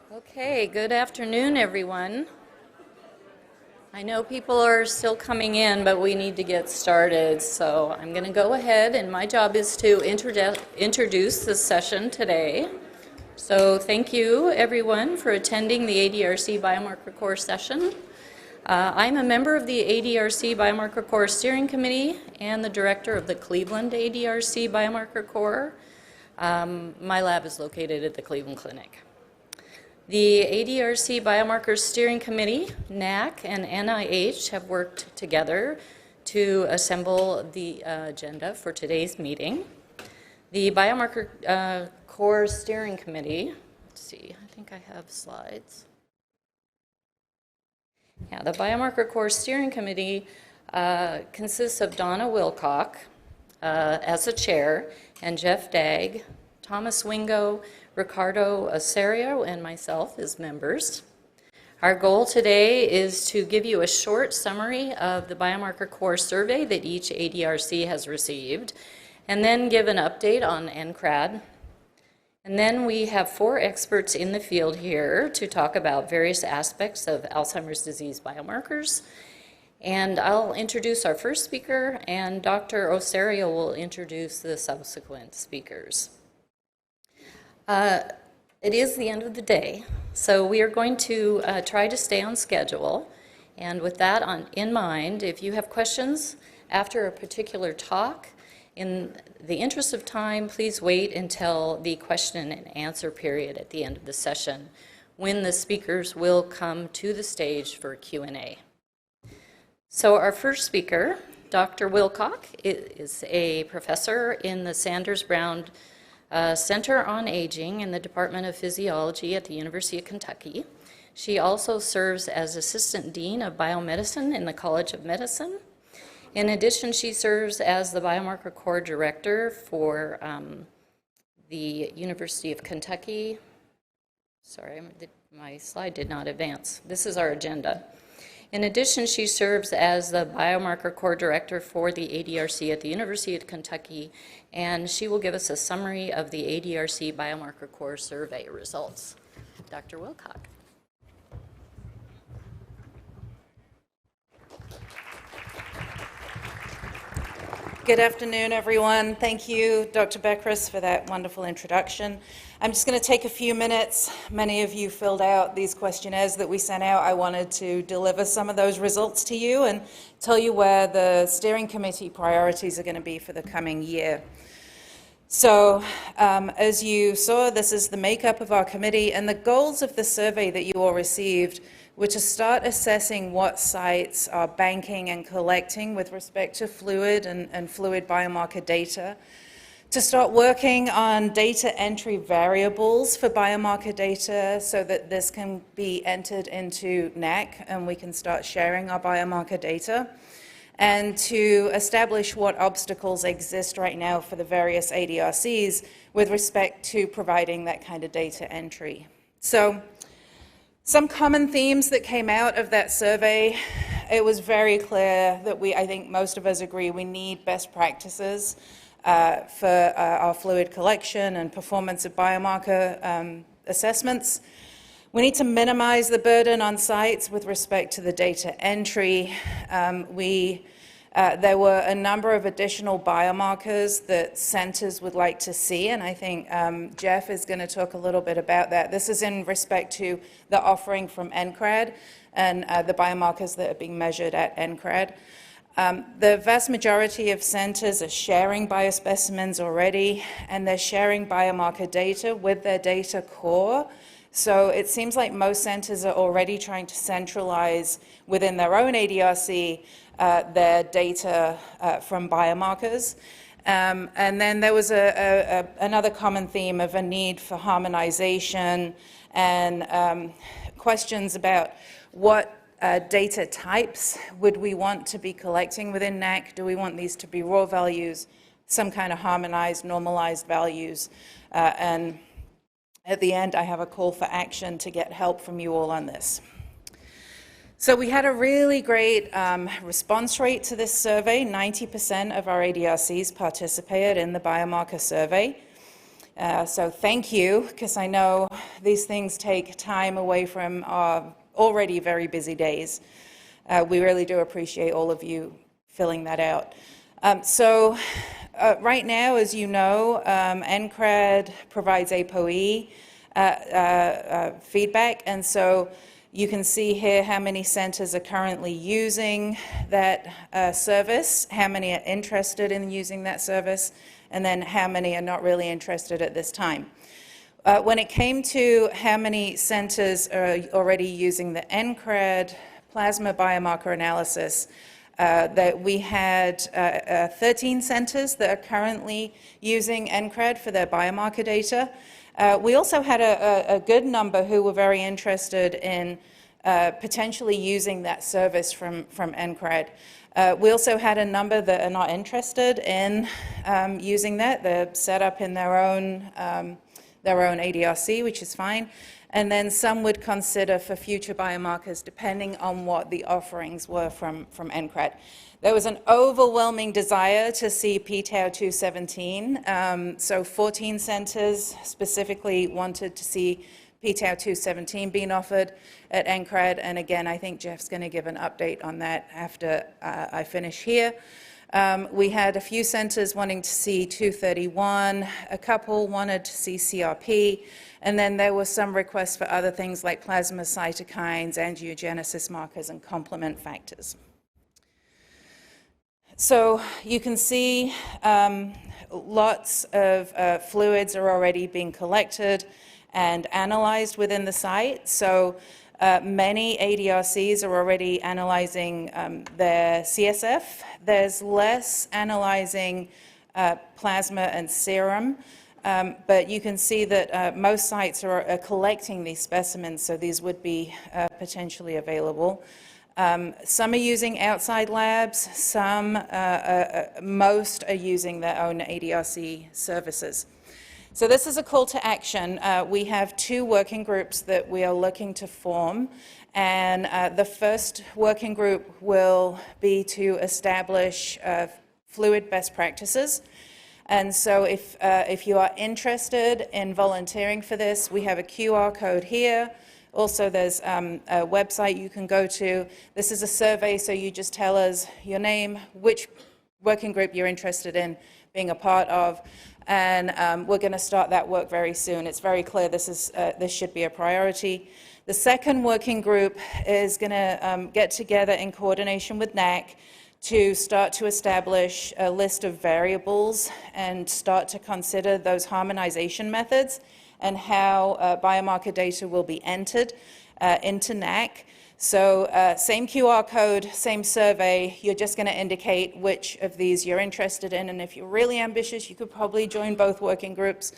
Okay, good afternoon, everyone. I know people are still coming in, but we need to get started, so I'm going to go ahead, and my job is to introduce the session today. So thank you, everyone, for attending the ADRC Biomarker Core Session. I'm a member of the ADRC Biomarker Core Steering Committee and the director of the Cleveland ADRC Biomarker Core. My lab is located at the Cleveland Clinic. The ADRC Biomarker Steering Committee, NACC, and NIH have worked together to assemble the agenda for today's meeting. The Biomarker Core Steering Committee, let's see, I think I have slides. Yeah, the Biomarker Core Steering Committee consists of Donna Wilcock as a chair, and Jeff Dagg, Thomas Wingo, Ricardo Osorio, and myself as members. Our goal today is to give you a short summary of the Biomarker Core survey that each ADRC has received, and then give an update on NCRAD. And then we have 4 experts in the field here to talk about various aspects of Alzheimer's disease biomarkers. And I'll introduce our first speaker, and Dr. Osorio will introduce the subsequent speakers. It is the end of the day, so we are going to try to stay on schedule. And with that in mind, if you have questions after a particular talk, in the interest of time, please wait until the question and answer period at the end of the session, when the speakers will come to the stage for Q&A. So our first speaker, Dr. Wilcock, is a professor in the Sanders Brown Center on Aging in the Department of Physiology at the University of Kentucky. She also serves as Assistant Dean of Biomedicine in the College of Medicine. In addition, she serves as the Biomarker Core Director for the University of Kentucky. Sorry, my slide did not advance. This is our agenda. In addition, she serves as the Biomarker Core Director for the ADRC at the University of Kentucky, and she will give us a summary of the ADRC Biomarker Core Survey results. Dr. Wilcock. Good afternoon, everyone. Thank you, Dr. Beckrus, for that wonderful introduction. I'm just going to take a few minutes. Many of you filled out these questionnaires that we sent out. I wanted to deliver some of those results to you and tell you where the steering committee priorities are going to be for the coming year. So, as you saw, this is the makeup of our committee, and the goals of the survey that you all received were to start assessing what sites are banking and collecting with respect to fluid and fluid biomarker data, to start working on data entry variables for biomarker data so that this can be entered into NACC and we can start sharing our biomarker data, and to establish what obstacles exist right now for the various ADRCs with respect to providing that kind of data entry. So, some common themes that came out of that survey, it was very clear that I think most of us agree we need best practices for our fluid collection and performance of biomarker assessments. We need to minimize the burden on sites with respect to the data entry. There were a number of additional biomarkers that centers would like to see, and I think Jeff is going to talk a little bit about that. This is in respect to the offering from NCRAD and the biomarkers that are being measured at NCRAD. The vast majority of centers are sharing biospecimens already, and they're sharing biomarker data with their data core. So it seems like most centers are already trying to centralize within their own ADRC their data from biomarkers. And then there was another common theme of a need for harmonization and questions about what data types would we want to be collecting within NACC? Do we want these to be raw values, some kind of harmonized, normalized values? And at the end, I have a call for action to get help from you all on this. So we had a really great response rate to this survey. 90% of our ADRCs participated in the biomarker survey. So thank you, because I know these things take time away from our already very busy days. We really do appreciate all of you filling that out. Right now, as you know, NCRAD provides APOE feedback, and so you can see here how many centers are currently using that service, how many are interested in using that service, and then how many are not really interested at this time. When it came to how many centers are already using the NCRAD plasma biomarker analysis, that we had 13 centers that are currently using NCRAD for their biomarker data. We also had a good number who were very interested in potentially using that service from NCRAD. We also had a number that are not interested in using that. They're set up in their own ADRC, which is fine. And then some would consider for future biomarkers, depending on what the offerings were from NCRAD. There was an overwhelming desire to see p-tau217. So 14 centers specifically wanted to see p-tau217 being offered at NCRAD. And again, I think Jeff's going to give an update on that after I finish here. We had a few centers wanting to see 231, a couple wanted to see CRP, and then there were some requests for other things like plasma cytokines, angiogenesis markers, and complement factors. So you can see lots of fluids are already being collected and analyzed within the site. So many ADRCs are already analyzing their CSF. There's less analyzing plasma and serum, but you can see that most sites are collecting these specimens, so these would be potentially available. Some are using outside labs, most are using their own ADRC services. So this is a call to action. We have 2 working groups that we are looking to form, and the first working group will be to establish fluid best practices. And so if you are interested in volunteering for this, we have a QR code here. Also, there's a website you can go to. This is a survey, so you just tell us your name, which working group you're interested in being a part of, and we're going to start that work very soon. It's very clear this should be a priority. The second working group is going to get together in coordination with NACC to start to establish a list of variables and start to consider those harmonization methods and how biomarker data will be entered into NACC. So same QR code, same survey, you're just going to indicate which of these you're interested in, and if you're really ambitious, you could probably join both working groups.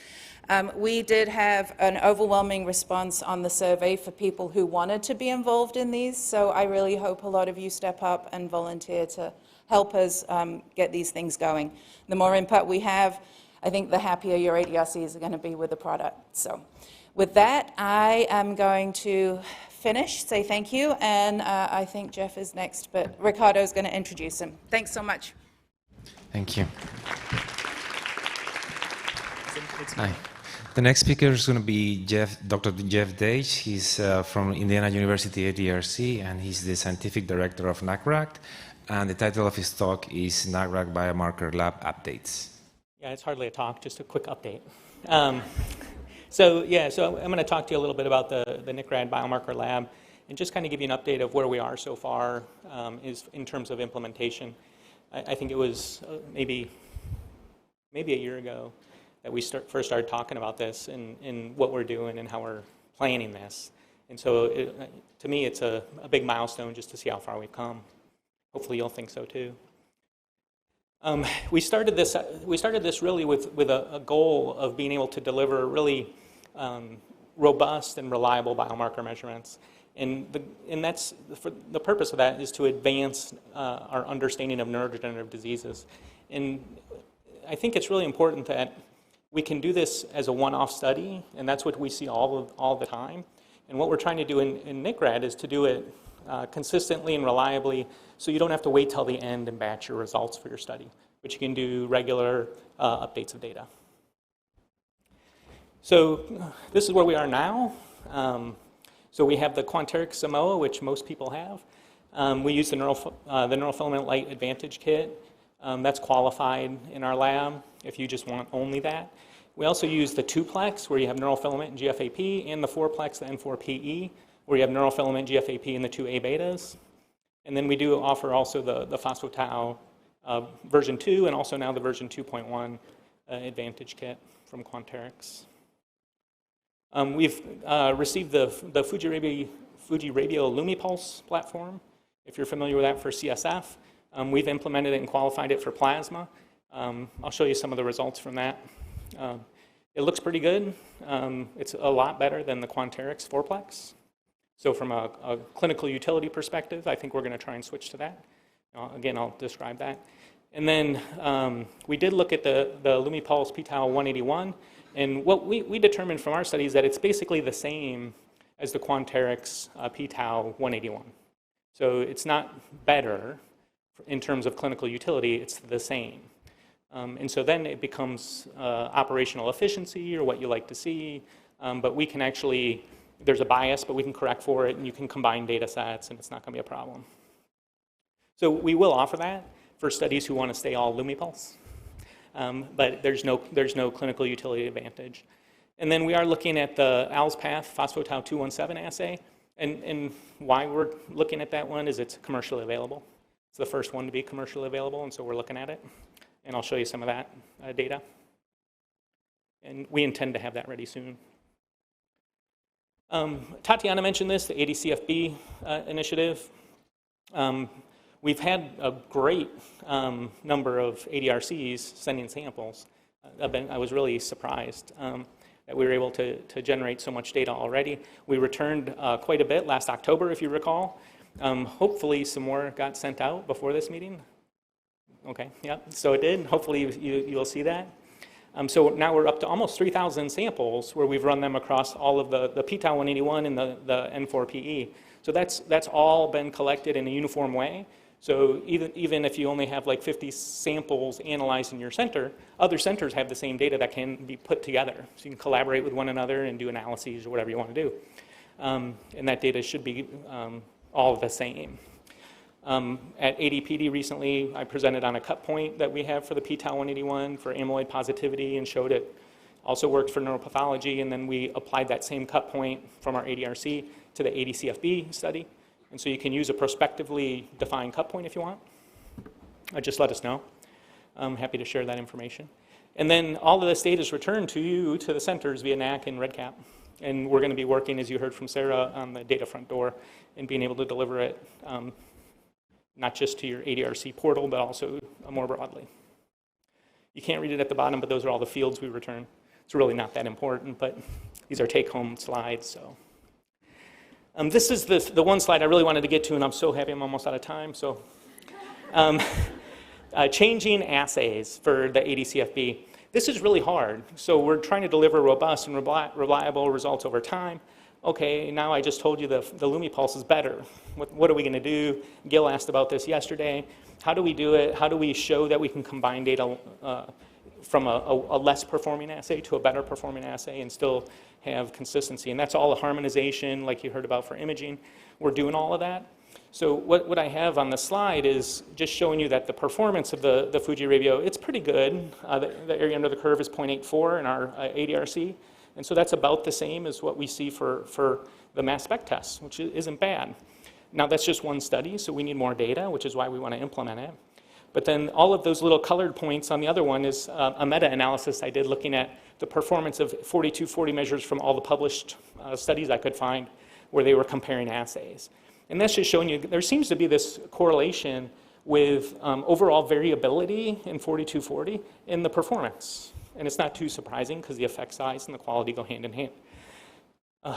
We did have an overwhelming response on the survey for people who wanted to be involved in these, so I really hope a lot of you step up and volunteer to help us get these things going. The more input we have, I think the happier your ADRCs are going to be with the product. So with that, I am going to finish, say thank you, and I think Jeff is next, but Ricardo's going to introduce him. Thanks so much. Thank you. Hi. The next speaker is going to be Dr. Jeff Deitch. He's from Indiana University ADRC, and he's the scientific director of NACC. And the title of his talk is NACC Biomarker Lab Updates. Yeah, it's hardly a talk, just a quick update. So I'm going to talk to you a little bit about the NCRAD Biomarker Lab and just kind of give you an update of where we are so far in terms of implementation. I think it was maybe a year ago that we first started talking about this and what we're doing and how we're planning this. And so to me, it's a big milestone just to see how far we've come. Hopefully you'll think so too. We started this really with a goal of being able to deliver really robust and reliable biomarker measurements, and that's for the purpose of that is to advance our understanding of neurodegenerative diseases. And I think it's really important that we can do this as a one-off study, and that's what we see all the time. And what we're trying to do in NCRAD is to do it consistently and reliably, so you don't have to wait till the end and batch your results for your study, but you can do regular updates of data. So this is where we are now. So we have the Quanterix Simoa, which most people have. We use the neurofilament light advantage kit. That's qualified in our lab if you just want only that. We also use the 2-plex, where you have neurofilament and GFAP, and the 4-plex, the N4PE, where you have neurofilament, GFAP, and the 2A betas. And then we do offer also the phospho-tau version 2, and also now the version 2.1 advantage kit from Quanterix. We've received the Fuji Radio LumiPulse platform, if you're familiar with that, for CSF. We've implemented it and qualified it for plasma. I'll show you some of the results from that. It looks pretty good. It's a lot better than the Quanterix 4-plex. So from a clinical utility perspective, I think we're going to try and switch to that. Again, I'll describe that. And then we did look at the LumiPulse p-tau 181, and what we determined from our study is that it's basically the same as the Quanterix p-tau 181. So it's not better in terms of clinical utility, it's the same. And so then it becomes operational efficiency, or what you like to see, but we can actually, there's a bias, but we can correct for it, and you can combine data sets, and it's not going to be a problem. So we will offer that for studies who want to stay all LumiPulse, but there's no clinical utility advantage. And then we are looking at the ALZpath phospho-tau 217 assay, and why we're looking at that one is it's commercially available. It's the first one to be commercially available, and so we're looking at it. And I'll show you some of that data. And we intend to have that ready soon. Tatiana mentioned this, the ADCFB initiative. We've had a great number of ADRCs sending samples. I was really surprised that we were able to generate so much data already. We returned quite a bit last October, if you recall. Hopefully some more got sent out before this meeting. Okay, yeah, so it did. Hopefully you'll see that. So now we're up to almost 3,000 samples where we've run them across all of the p-tau 181 and the N4PE. So that's all been collected in a uniform way. So even if you only have like 50 samples analyzed in your center, other centers have the same data that can be put together. So you can collaborate with one another and do analyses or whatever you want to do. And that data should be all the same. At ADPD recently, I presented on a cut point that we have for the p-tau 181 for amyloid positivity and showed it also worked for neuropathology, and then we applied that same cut point from our ADRC to the ADCFB study. And so you can use a prospectively defined cut point if you want. Just let us know. I'm happy to share that information. And then all of this data is returned to you, to the centers via NACC and REDCap. And we're going to be working, as you heard from Sarah, on the data front door and being able to deliver it not just to your ADRC portal, but also more broadly. You can't read it at the bottom, but those are all the fields we return. It's really not that important, but these are take-home slides. So this is the one slide I really wanted to get to, and I'm so happy I'm almost out of time. So changing assays for the ADCFB. This is really hard. So we're trying to deliver robust and reliable results over time. Okay, now I just told you the LumiPulse is better. What are we going to do? Gil asked about this yesterday. How do we do it? How do we show that we can combine data from a less performing assay to a better performing assay and still have consistency? And that's all a harmonization, like you heard about for imaging. We're doing all of that. So what I have on the slide is just showing you that the performance of the Fuji Radio, it's pretty good. The area under the curve is 0.84 in our ADRC. And so that's about the same as what we see for the mass spec tests, which isn't bad. Now that's just one study, so we need more data, which is why we want to implement it. But then all of those little colored points on the other one is a meta-analysis I did looking at the performance of 4240 measures from all the published studies I could find where they were comparing assays. And that's just showing you there seems to be this correlation with overall variability in 4240 in the performance. And it's not too surprising because the effect size and the quality go hand in hand.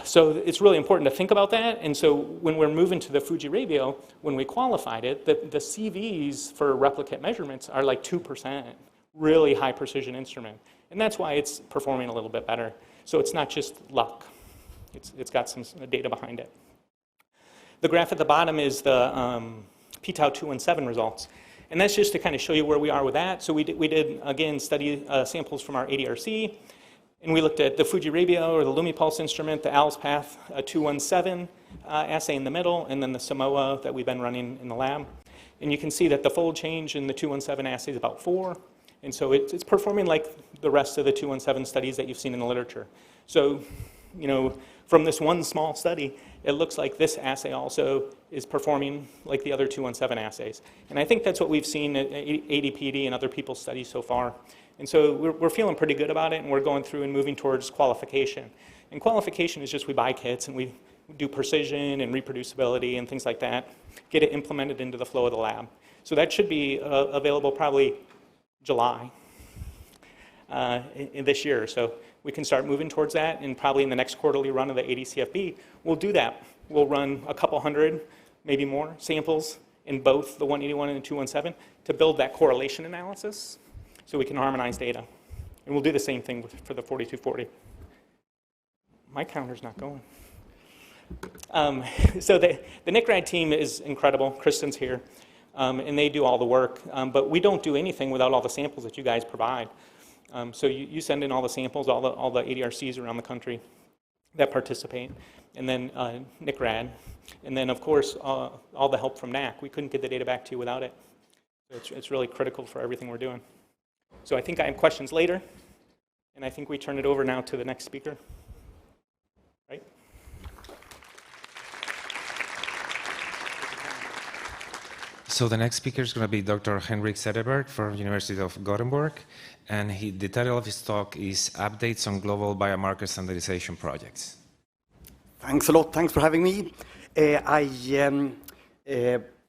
So it's really important to think about that. And so when we're moving to the Fuji Radio, when we qualified it, the CVs for replicate measurements are like 2%, really high precision instrument. And that's why it's performing a little bit better. So it's not just luck. It's got some data behind it. The graph at the bottom is the p-tau 217 results. And that's just to kind of show you where we are with that. So we did again, study samples from our ADRC. And we looked at the Fuji-Rabio or the LumiPulse instrument, the ALSPath 217 assay in the middle, and then the Simoa that we've been running in the lab. And you can see that the fold change in the 217 assay is about 4. And so it's performing like the rest of the 217 studies that you've seen in the literature. So, you know, from this one small study, it looks like this assay also is performing like the other 217 assays. And I think that's what we've seen at ADPD and other people's studies so far. And so we're feeling pretty good about it, and we're going through and moving towards qualification. And qualification is just we buy kits and we do precision and reproducibility and things like that, get it implemented into the flow of the lab. So that should be available probably July in this year. So we can start moving towards that, and probably in the next quarterly run of the ADCFB, we'll do that. We'll run a couple hundred, maybe more, samples in both the 181 and the 217 to build that correlation analysis so we can harmonize data. And we'll do the same thing for the 4240. My counter's not going. So the NICRAD team is incredible. Kristen's here. And they do all the work. But we don't do anything without all the samples that you guys provide. So you send in all the samples, all the ADRCs around the country that participate, and then NICRAD, and then, of course, all the help from NACC. We couldn't get the data back to you without it. It's really critical for everything we're doing. So I think I have questions later, and I think we turn it over now to the next speaker. Right? So the next speaker is going to be Dr. Henrik Sederberg from University of Gothenburg, and the title of his talk is Updates on Global Biomarker Standardization Projects. Thanks a lot. Thanks for having me. I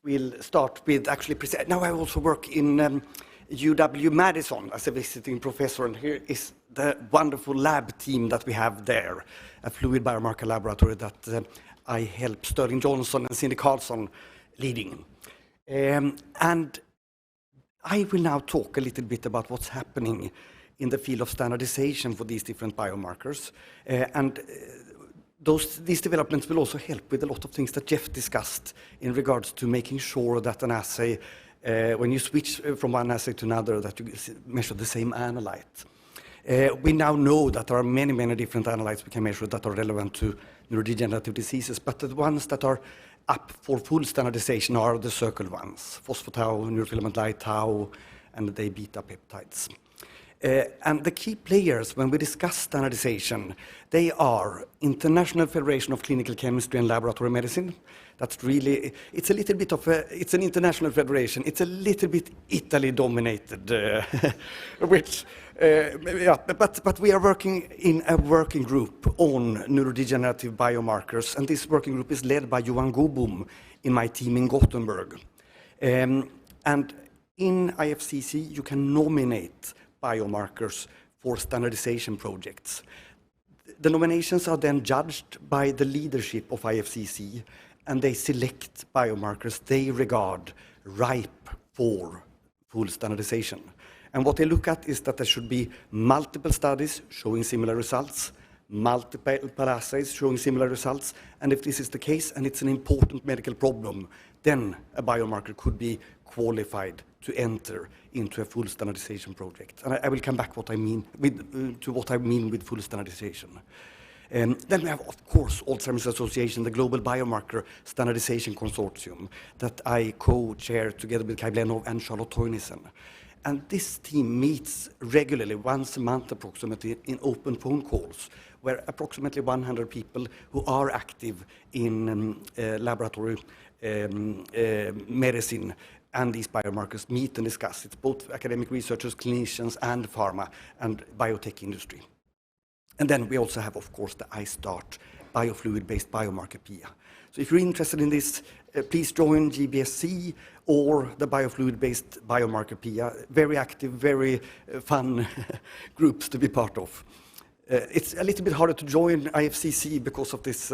will start with actually present. Now I also work in UW-Madison as a visiting professor, and here is the wonderful lab team that we have there, a fluid biomarker laboratory that I help Sterling Johnson and Cindy Carlson leading. And I will now talk a little bit about what's happening in the field of standardization for these different biomarkers. These developments will also help with a lot of things that Jeff discussed in regards to making sure that an assay, when you switch from one assay to another, that you measure the same analyte. We now know that there are many, many different analytes we can measure that are relevant to neurodegenerative diseases, but the ones that are up for full standardization are the circle ones, phospho-tau, neurofilament light tau, and the beta peptides. And the key players when we discuss standardization, they are International Federation of Clinical Chemistry and Laboratory Medicine. That's really, it's a little bit of it's an international federation. It's a little bit Italy-dominated, but we are working in a working group on neurodegenerative biomarkers, and this working group is led by Johan Gobum in my team in Gothenburg. And in IFCC, you can nominate biomarkers for standardization projects. The nominations are then judged by the leadership of IFCC, and they select biomarkers they regard ripe for full standardization. And what they look at is that there should be multiple studies showing similar results, multiple assays showing similar results, and if this is the case and it's an important medical problem, then a biomarker could be qualified to enter into a full standardization project. And I will come back to what I mean with full standardization. Then we have, of course, Alzheimer's Association, the Global Biomarker Standardization Consortium that I co-chair together with Kai Blenov and Charlotte Teunissen. And this team meets regularly, once a month approximately, in open phone calls, where approximately 100 people who are active in laboratory medicine and these biomarkers meet and discuss. It's both academic researchers, clinicians, and pharma and biotech industry. And then we also have, of course, the iStart biofluid-based biomarker PIA. So if you're interested in this, please join GBSC or the biofluid-based biomarker PIA. Very active, very fun groups to be part of. It's a little bit harder to join IFCC because of this.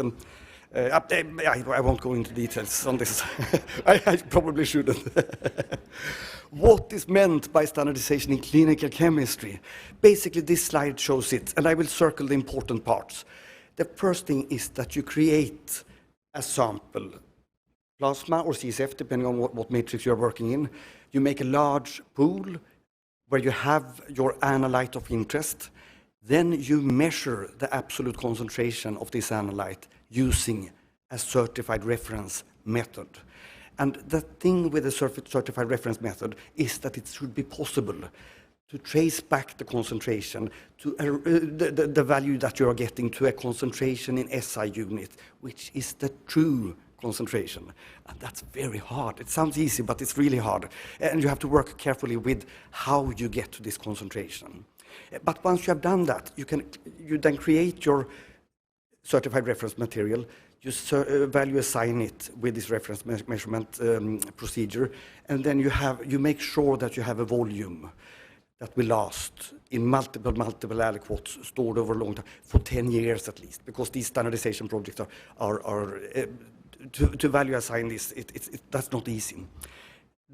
I won't go into details on this. I probably shouldn't. What is meant by standardization in clinical chemistry? Basically, this slide shows it, and I will circle the important parts. The first thing is that you create a sample, plasma or CSF, depending on what matrix you're working in. You make a large pool where you have your analyte of interest. Then you measure the absolute concentration of this analyte using a certified reference method. And the thing with the certified reference method is that it should be possible to trace back the concentration to the value that you are getting to a concentration in SI unit, which is the true concentration. And that's very hard. It sounds easy, but it's really hard. And you have to work carefully with how you get to this concentration. But once you have done that, you then create your certified reference material. You value assign it with this reference measurement procedure, and then you make sure that you have a volume that will last in multiple aliquots stored over a long time, for 10 years at least, because these standardization projects are to value assign this, that's not easy.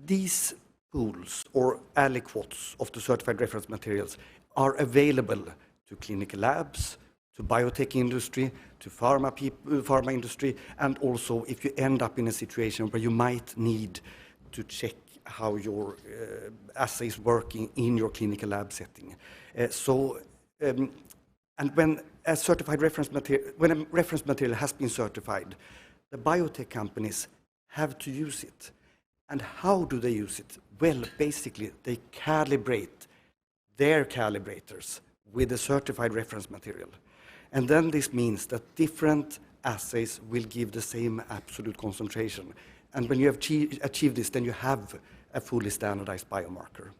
These pools or aliquots of the certified reference materials are available to clinical labs, to biotech industry, to pharma industry, and also if you end up in a situation where you might need to check how your assay is working in your clinical lab setting. And when a reference material has been certified, the biotech companies have to use it. And how do they use it? Well, basically, they calibrate their calibrators with a certified reference material. And then this means that different assays will give the same absolute concentration. And when you have achieved this, then you have a fully standardized biomarker.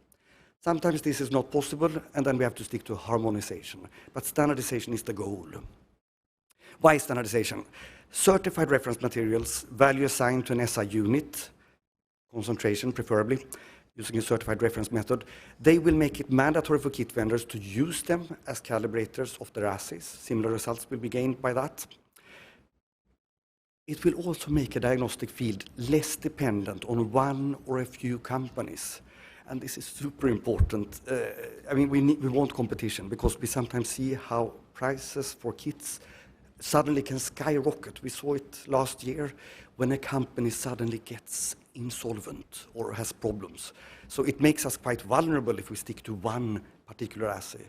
Sometimes this is not possible, and then we have to stick to harmonization. But standardization is the goal. Why standardization? Certified reference materials, value assigned to an SI unit, concentration preferably, using a certified reference method, they will make it mandatory for kit vendors to use them as calibrators of their assays. Similar results will be gained by that. It will also make a diagnostic field less dependent on one or a few companies. And this is super important. We want competition because we sometimes see how prices for kits suddenly can skyrocket. We saw it last year when a company suddenly gets insolvent or has problems. So it makes us quite vulnerable if we stick to one particular assay.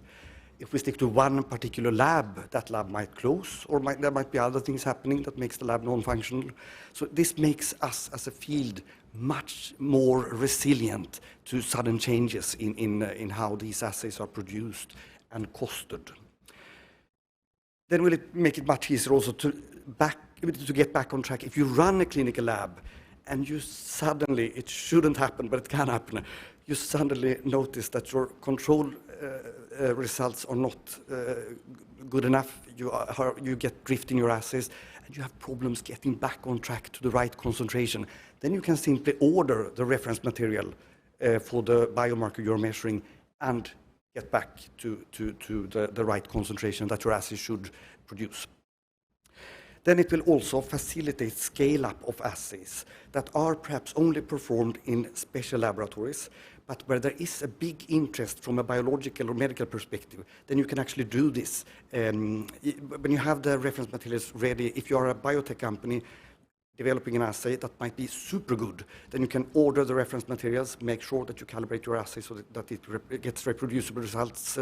If we stick to one particular lab, that lab might close, or there might be other things happening that makes the lab non-functional. So this makes us as a field much more resilient to sudden changes in how these assays are produced and costed. Then will it make it much easier also to get back on track. If you run a clinical lab and you suddenly, it shouldn't happen, but it can happen, you suddenly notice that your control results are not good enough, you get drift in your assays, and you have problems getting back on track to the right concentration, then you can simply order the reference material for the biomarker you're measuring and get back to the right concentration that your assay should produce. Then it will also facilitate scale-up of assays that are perhaps only performed in special laboratories, but where there is a big interest from a biological or medical perspective, then you can actually do this. When you have the reference materials ready, if you are a biotech company developing an assay that might be super good, then you can order the reference materials, make sure that you calibrate your assay so that it gets reproducible results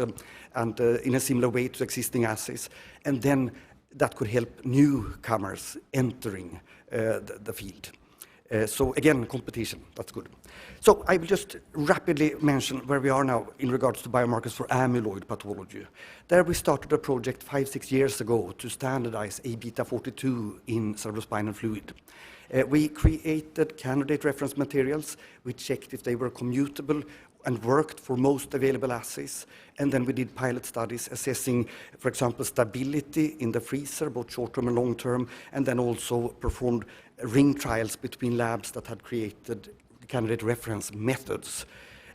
and in a similar way to existing assays. And then that could help newcomers entering the field. So again, competition, that's good. So I will just rapidly mention where we are now in regards to biomarkers for amyloid pathology. There we started a project 5-6 years ago to standardize A-beta-42 in cerebrospinal fluid. We created candidate reference materials. We checked if they were commutable and worked for most available assays. And then we did pilot studies assessing, for example, stability in the freezer, both short-term and long-term, and then also performed ring trials between labs that had created candidate reference methods.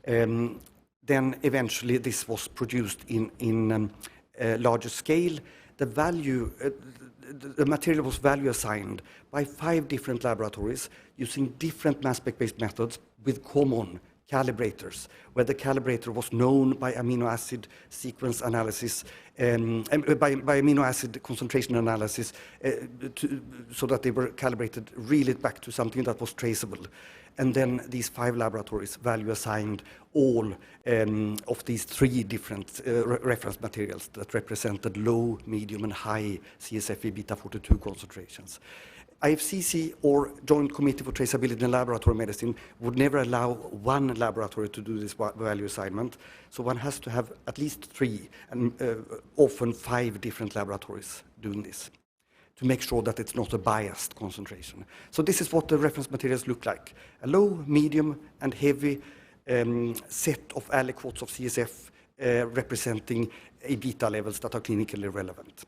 Then eventually this was produced in a larger scale. The material was value assigned by 5 different laboratories using different mass spec-based methods with common calibrators, where the calibrator was known by amino acid sequence analysis, and by amino acid concentration analysis, so that they were calibrated really back to something that was traceable. And then these 5 laboratories value assigned all of these 3 different reference materials that represented low, medium, and high CSF beta 42 concentrations. IFCC, or Joint Committee for Traceability in Laboratory Medicine, would never allow one laboratory to do this value assignment, so one has to have at least 3, and often 5 different laboratories doing this, to make sure that it's not a biased concentration. So this is what the reference materials look like: a low, medium, and heavy set of aliquots of CSF representing A beta levels that are clinically relevant.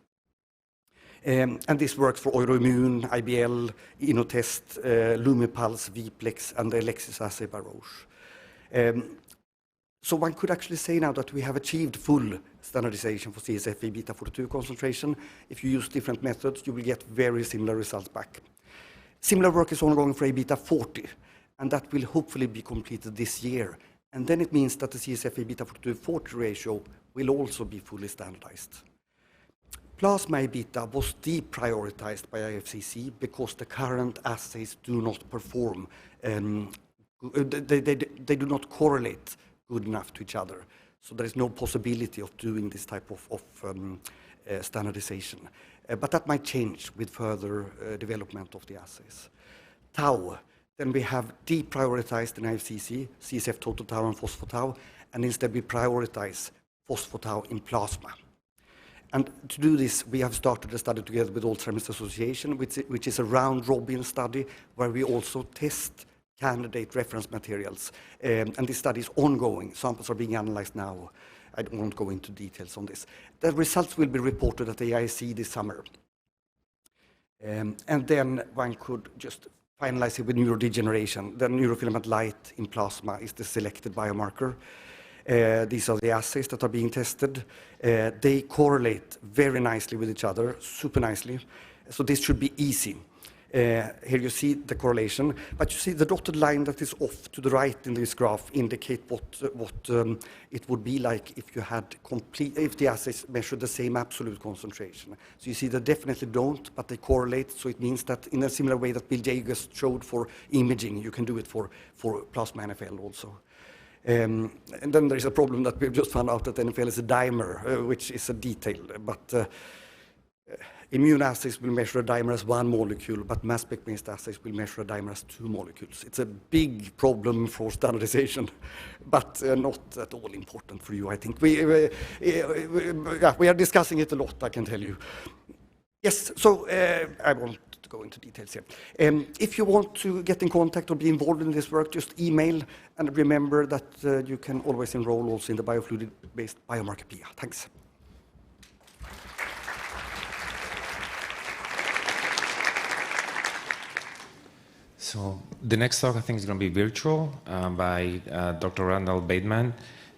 And this works for Euroimmune, IBL, Inotest, Lumipulse, Vplex, and the Alexis assay by Roche. So one could actually say now that we have achieved full standardization for CSF beta 42 concentration. If you use different methods, you will get very similar results back. Similar work is ongoing for A beta 40, and that will hopefully be completed this year. And then it means that the CSF beta 42-40 ratio will also be fully standardized. Plasma A beta was deprioritized by IFCC because the current assays do not perform, they do not correlate good enough to each other. So there is no possibility of doing this type of standardization. But that might change with further development of the assays. Tau, then we have deprioritized in IFCC, CSF total tau and phosphotau, and instead we prioritize phosphotau in plasma. And to do this, we have started a study together with Alzheimer's Association, which is a round-robin study where we also test candidate reference materials. And this study is ongoing. Samples are being analyzed now. I won't go into details on this. The results will be reported at the AIC this summer. And then one could just finalize it with neurodegeneration. The neurofilament light in plasma is the selected biomarker. These are the assays that are being tested. They correlate very nicely with each other, super nicely. So this should be easy. Here you see the correlation, but you see the dotted line that is off to the right in this graph indicate what it would be like if you had if the assays measured the same absolute concentration. So you see they definitely don't, but they correlate. So it means that in a similar way that Bill Jagers showed for imaging, you can do it for plasma NFL also. And then there is a problem that we've just found out that NFL is a dimer, which is a detail, but immune assays will measure a dimer as 1 molecule, but mass spec-based assays will measure a dimer as 2 molecules. It's a big problem for standardization, but not at all important for you, I think. We are discussing it a lot, I can tell you. Yes, so I won't go into details here. If you want to get in contact or be involved in this work, just email, and remember that you can always enroll also in the biofluid-based biomarker PIA. Thanks. So the next talk I think is going to be virtual by Dr. Randall Bateman,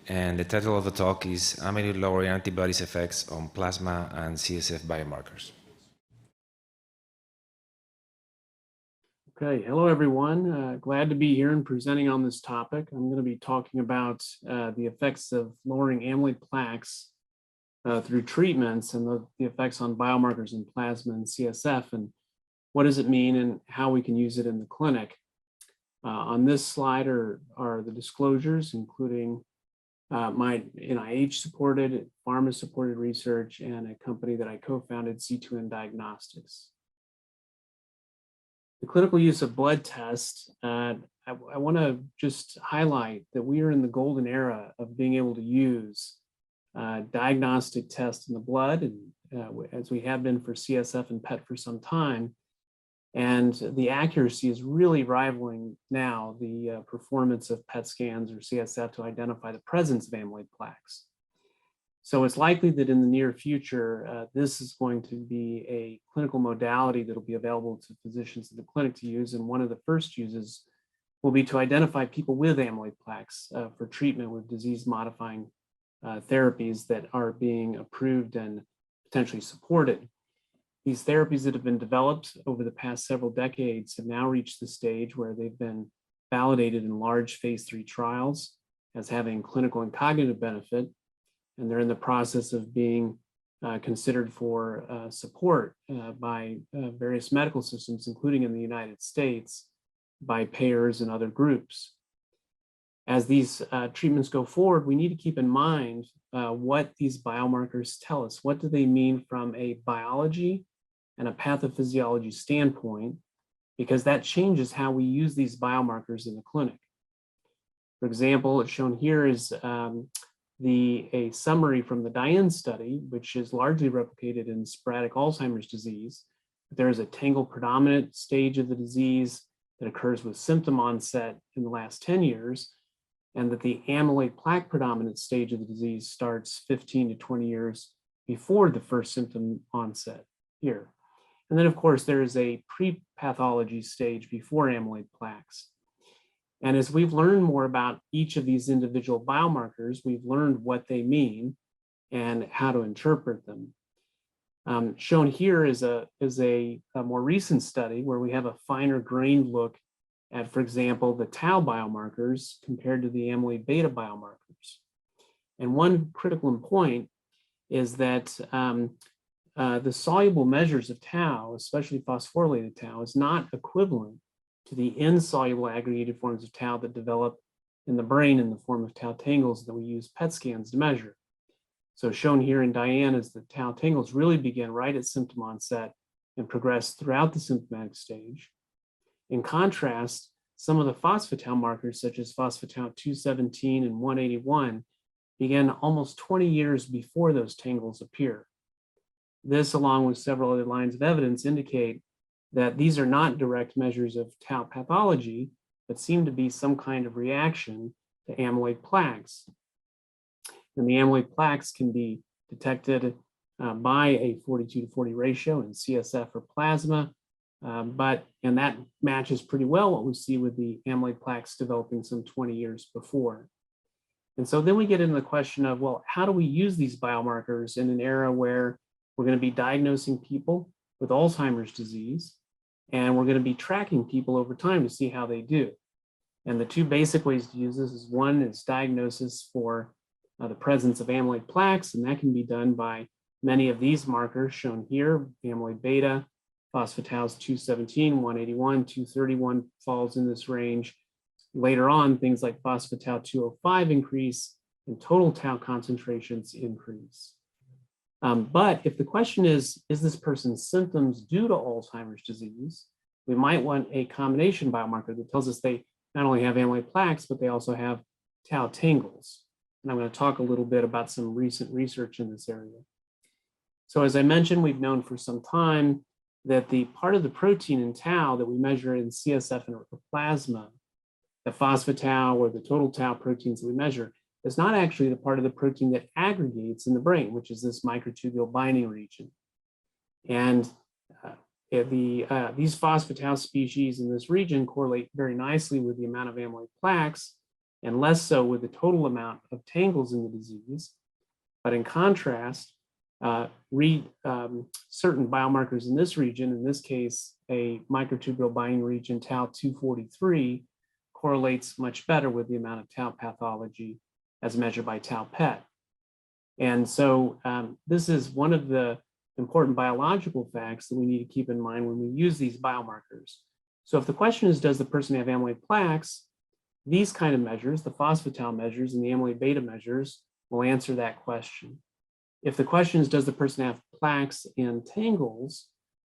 and the title of the talk is Amyloid-lowering antibodies effects on plasma and CSF biomarkers. Okay, hello everyone. Glad to be here and presenting on this topic. I'm going to be talking about the effects of lowering amyloid plaques through treatments and the effects on biomarkers in plasma and CSF, and what does it mean and how we can use it in the clinic. On this slide are the disclosures, including my NIH-supported, pharma-supported research, and a company that I co-founded, C2N Diagnostics. The clinical use of blood tests, I want to just highlight that we are in the golden era of being able to use diagnostic tests in the blood, and as we have been for CSF and PET for some time. And the accuracy is really rivaling now the performance of PET scans or CSF to identify the presence of amyloid plaques. So it's likely that in the near future, this is going to be a clinical modality that will be available to physicians in the clinic to use. And one of the first uses will be to identify people with amyloid plaques for treatment with disease-modifying therapies that are being approved and potentially supported. These therapies that have been developed over the past several decades have now reached the stage where they've been validated in large phase 3 trials as having clinical and cognitive benefit, and they're in the process of being considered for support by various medical systems, including in the United States, by payers and other groups. As these treatments go forward, we need to keep in mind what these biomarkers tell us. What do they mean from a biology and a pathophysiology standpoint? Because that changes how we use these biomarkers in the clinic. For example, it's shown here is a summary from the Diane study, which is largely replicated in sporadic Alzheimer's disease. There is a tangle predominant stage of the disease that occurs with symptom onset in the last 10 years, and that the amyloid plaque predominant stage of the disease starts 15 to 20 years before the first symptom onset here. And then, of course, there is a pre-pathology stage before amyloid plaques. And as we've learned more about each of these individual biomarkers, we've learned what they mean and how to interpret them. Shown here is a more recent study where we have a finer grained look at, for example, the tau biomarkers compared to the amyloid beta biomarkers. And one critical point is that the soluble measures of tau, especially phosphorylated tau, is not equivalent to the insoluble aggregated forms of tau that develop in the brain in the form of tau tangles that we use PET scans to measure. So shown here in Diane is that tau tangles really begin right at symptom onset and progress throughout the symptomatic stage. In contrast, some of the phospho-tau markers, such as phospho-tau 217 and 181, begin almost 20 years before those tangles appear. This, along with several other lines of evidence, indicate that these are not direct measures of tau pathology, but seem to be some kind of reaction to amyloid plaques. And the amyloid plaques can be detected by a 42:40 ratio in CSF or plasma, and that matches pretty well what we see with the amyloid plaques developing some 20 years before. And so then we get into the question of, well, how do we use these biomarkers in an era where we're going to be diagnosing people with Alzheimer's disease, and we're going to be tracking people over time to see how they do. And the two basic ways to use this is, one is diagnosis for the presence of amyloid plaques, and that can be done by many of these markers shown here: amyloid beta, phospho-taus 217, 181, 231 falls in this range. Later on, things like phospho-tau 205 increase and total tau concentrations increase. But if the question is this person's symptoms due to Alzheimer's disease, we might want a combination biomarker that tells us they not only have amyloid plaques, but they also have tau tangles. And I'm going to talk a little bit about some recent research in this area. So as I mentioned, we've known for some time that the part of the protein in tau that we measure in CSF and plasma, the phospho-tau or the total tau proteins that we measure, is not actually the part of the protein that aggregates in the brain, which is this microtubule binding region. And these phospho-tau species in this region correlate very nicely with the amount of amyloid plaques, and less so with the total amount of tangles in the disease. But in contrast, certain biomarkers in this region, in this case, a microtubule binding region tau 243, correlates much better with the amount of tau pathology as measured by tau PET. And so this is one of the important biological facts that we need to keep in mind when we use these biomarkers. So if the question is, does the person have amyloid plaques? These kind of measures, the phospho-tau measures and the amyloid beta measures, will answer that question. If the question is, does the person have plaques and tangles,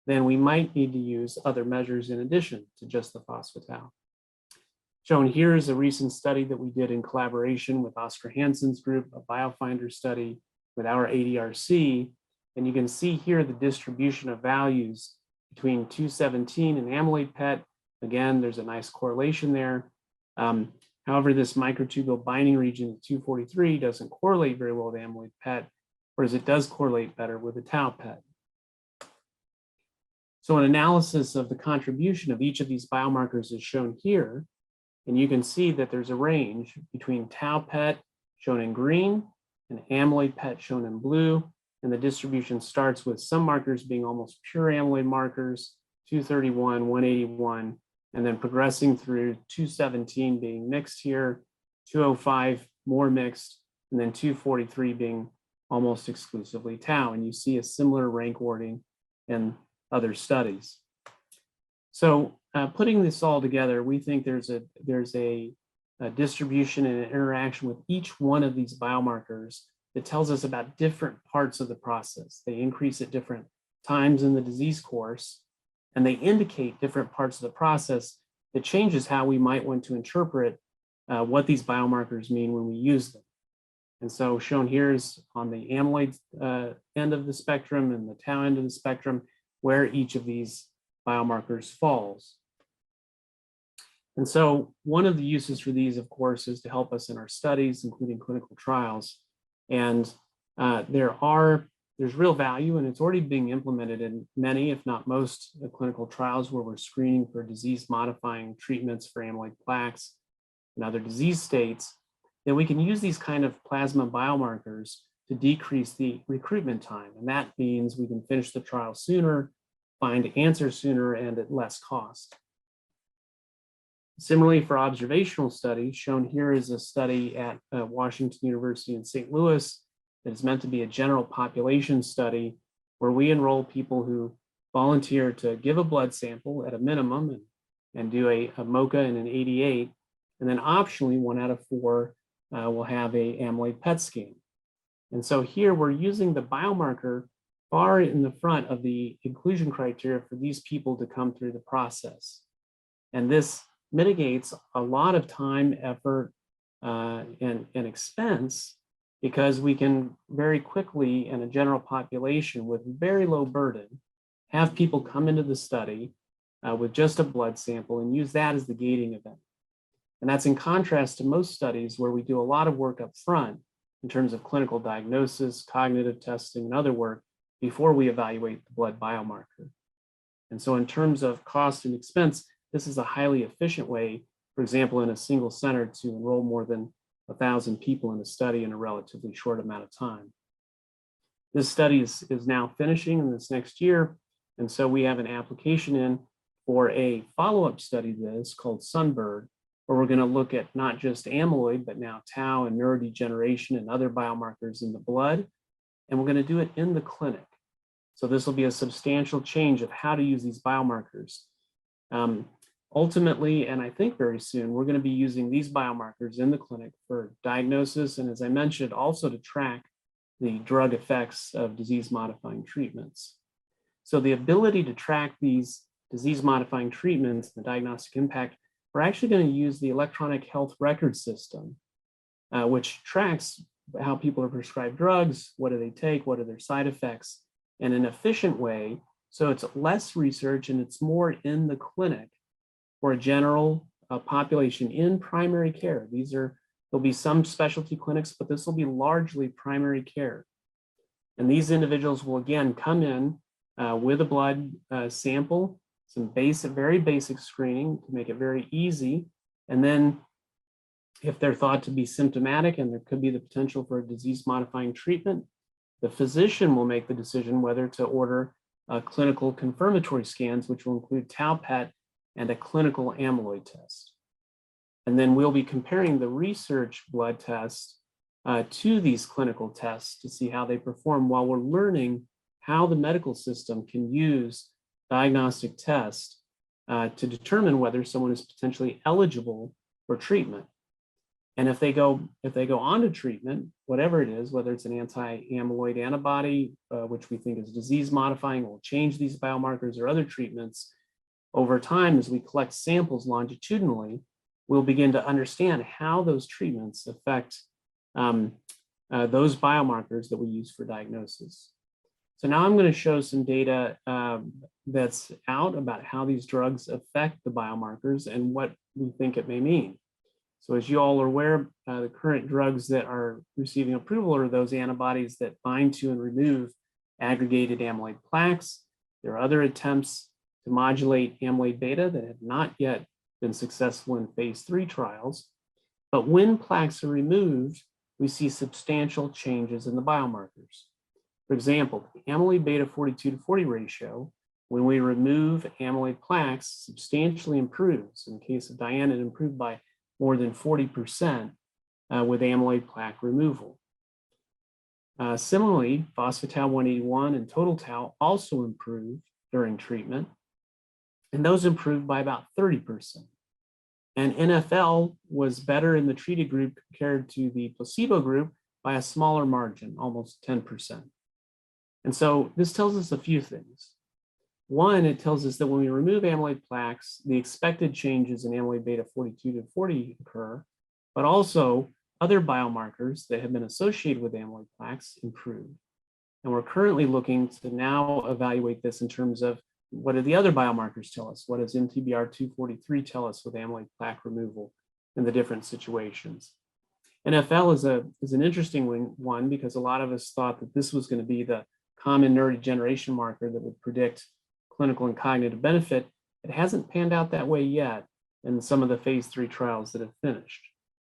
then we might need to use other measures in addition to just the phospho-tau. Shown here is a recent study that we did in collaboration with Oscar Hansen's group, a BioFinder study with our ADRC. And you can see here the distribution of values between 217 and amyloid PET. Again, there's a nice correlation there. However, this microtubule binding region at 243 doesn't correlate very well with amyloid PET, whereas it does correlate better with the tau PET. So an analysis of the contribution of each of these biomarkers is shown here. And you can see that there's a range between tau PET, shown in green, and amyloid PET, shown in blue. And the distribution starts with some markers being almost pure amyloid markers, 231, 181, and then progressing through 217 being mixed here, 205 more mixed, and then 243 being almost exclusively tau. And you see a similar rank ordering in other studies. So putting this all together, we think there's a distribution and an interaction with each one of these biomarkers that tells us about different parts of the process. They increase at different times in the disease course, and they indicate different parts of the process that changes how we might want to interpret what these biomarkers mean when we use them. And so shown here is on the amyloid end of the spectrum and the tau end of the spectrum, where each of these biomarkers falls. And so one of the uses for these, of course, is to help us in our studies, including clinical trials. And there's real value, and it's already being implemented in many, if not most, clinical trials where we're screening for disease-modifying treatments for amyloid plaques and other disease states, that we can use these kind of plasma biomarkers to decrease the recruitment time. And that means we can finish the trial sooner, find answers sooner, and at less cost. Similarly, for observational studies, shown here is a study at Washington University in St. Louis that is meant to be a general population study where we enroll people who volunteer to give a blood sample at a minimum and do a MOCA and an 88, and then optionally 1 out of 4 will have a amyloid PET scan. And so here we're using the biomarker far in the front of the inclusion criteria for these people to come through the process. And this mitigates a lot of time, effort, and expense, because we can very quickly, in a general population with very low burden, have people come into the study with just a blood sample and use that as the gating event. And that's in contrast to most studies where we do a lot of work up front in terms of clinical diagnosis, cognitive testing, and other work before we evaluate the blood biomarker. And so in terms of cost and expense, this is a highly efficient way, for example, in a single center to enroll more than 1,000 people in a study in a relatively short amount of time. This study is now finishing in this next year. And so we have an application in for a follow-up study to this called Sunbird, where we're going to look at not just amyloid, but now tau and neurodegeneration and other biomarkers in the blood. And we're going to do it in the clinic. So this will be a substantial change of how to use these biomarkers. Ultimately, and I think very soon, we're going to be using these biomarkers in the clinic for diagnosis, and as I mentioned, also to track the drug effects of disease-modifying treatments. So the ability to track these disease-modifying treatments, the diagnostic impact, we're actually going to use the electronic health record system, which tracks how people are prescribed drugs, what do they take, what are their side effects, in an efficient way. So it's less research and it's more in the clinic for a general population in primary care. There'll be some specialty clinics, but this will be largely primary care. And these individuals will again come in with a blood sample, some very basic screening to make it very easy. And then if they're thought to be symptomatic and there could be the potential for a disease-modifying treatment, the physician will make the decision whether to order clinical confirmatory scans, which will include tau PET and a clinical amyloid test. And then we'll be comparing the research blood test to these clinical tests to see how they perform while we're learning how the medical system can use diagnostic tests to determine whether someone is potentially eligible for treatment. And if they go on to treatment, whatever it is, whether it's an anti-amyloid antibody, which we think is disease modifying, will change these biomarkers, or other treatments, over time, as we collect samples longitudinally, we'll begin to understand how those treatments affect those biomarkers that we use for diagnosis. So now I'm going to show some data that's out about how these drugs affect the biomarkers and what we think it may mean. So as you all are aware, the current drugs that are receiving approval are those antibodies that bind to and remove aggregated amyloid plaques. There are other attempts to modulate amyloid beta that have not yet been successful in phase 3 trials. But when plaques are removed, we see substantial changes in the biomarkers. For example, the amyloid beta 42 to 40 ratio when we remove amyloid plaques, substantially improves. In the case of Diane, it improved by more than 40% with amyloid plaque removal. Similarly, phospho-tau 181 and total tau also improved during treatment, and those improved by about 30%. And NFL was better in the treated group compared to the placebo group by a smaller margin, almost 10%. And so this tells us a few things. One, it tells us that when we remove amyloid plaques, the expected changes in amyloid beta 42 to 40 occur, but also other biomarkers that have been associated with amyloid plaques improve. And we're currently looking to now evaluate this in terms of what do the other biomarkers tell us? What does MTBR 243 tell us with amyloid plaque removal in the different situations? NFL is an interesting one because a lot of us thought that this was going to be the common neurodegeneration marker that would predict clinical and cognitive benefit. It hasn't panned out that way yet in some of the phase 3 trials that have finished.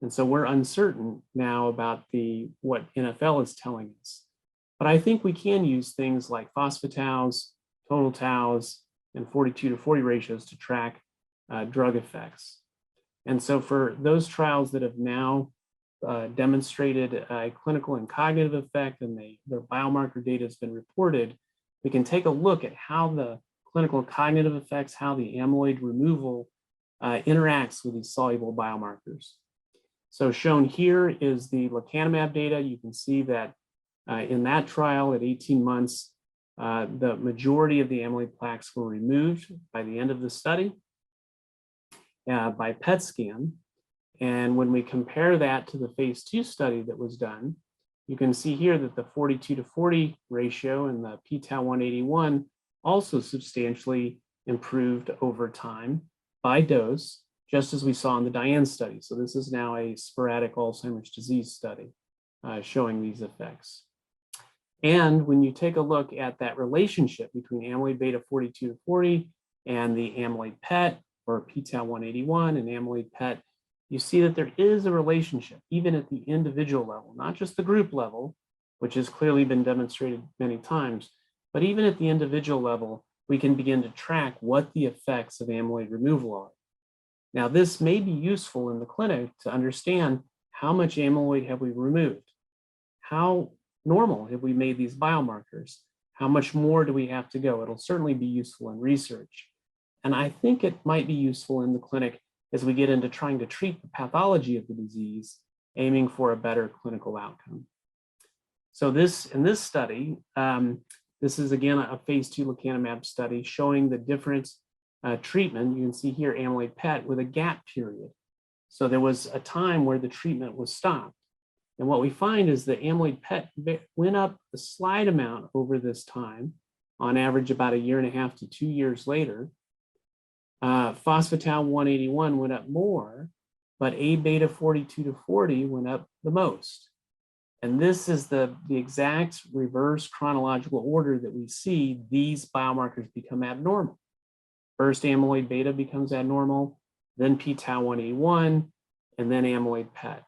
And so we're uncertain now about what NFL is telling us. But I think we can use things like phospho-taus, total taus, and 42 to 40 ratios to track drug effects. And so for those trials that have now demonstrated a clinical and cognitive effect and their biomarker data has been reported, we can take a look at how the clinical and cognitive effects, how the amyloid removal interacts with these soluble biomarkers. So shown here is the lecanemab data. You can see that in that trial at 18 months, the majority of the amyloid plaques were removed by the end of the study by PET scan. And when we compare that to the phase 2 study that was done, you can see here that the 42 to 40 ratio and the p-tau 181 also substantially improved over time by dose, just as we saw in the Diane study. So this is now a sporadic Alzheimer's disease study showing these effects. And when you take a look at that relationship between amyloid beta 42 to 40 and the amyloid PET or p-tau 181 and amyloid PET, you see that there is a relationship, even at the individual level, not just the group level, which has clearly been demonstrated many times, but even at the individual level, we can begin to track what the effects of amyloid removal are. Now, this may be useful in the clinic to understand how much amyloid have we removed? How normal have we made these biomarkers? How much more do we have to go? It'll certainly be useful in research. And I think it might be useful in the clinic as we get into trying to treat the pathology of the disease, aiming for a better clinical outcome. So in this study, this is again a phase 2 lecanemab study showing the different treatment. You can see here amyloid PET with a gap period. So there was a time where the treatment was stopped. And what we find is that amyloid PET went up a slight amount over this time, on average about 1.5 to 2 years later. Phospho-tau 181 went up more, but A beta 42 to 40 went up the most. And this is the exact reverse chronological order that we see these biomarkers become abnormal. First, amyloid beta becomes abnormal, then p-tau 181, and then amyloid PET.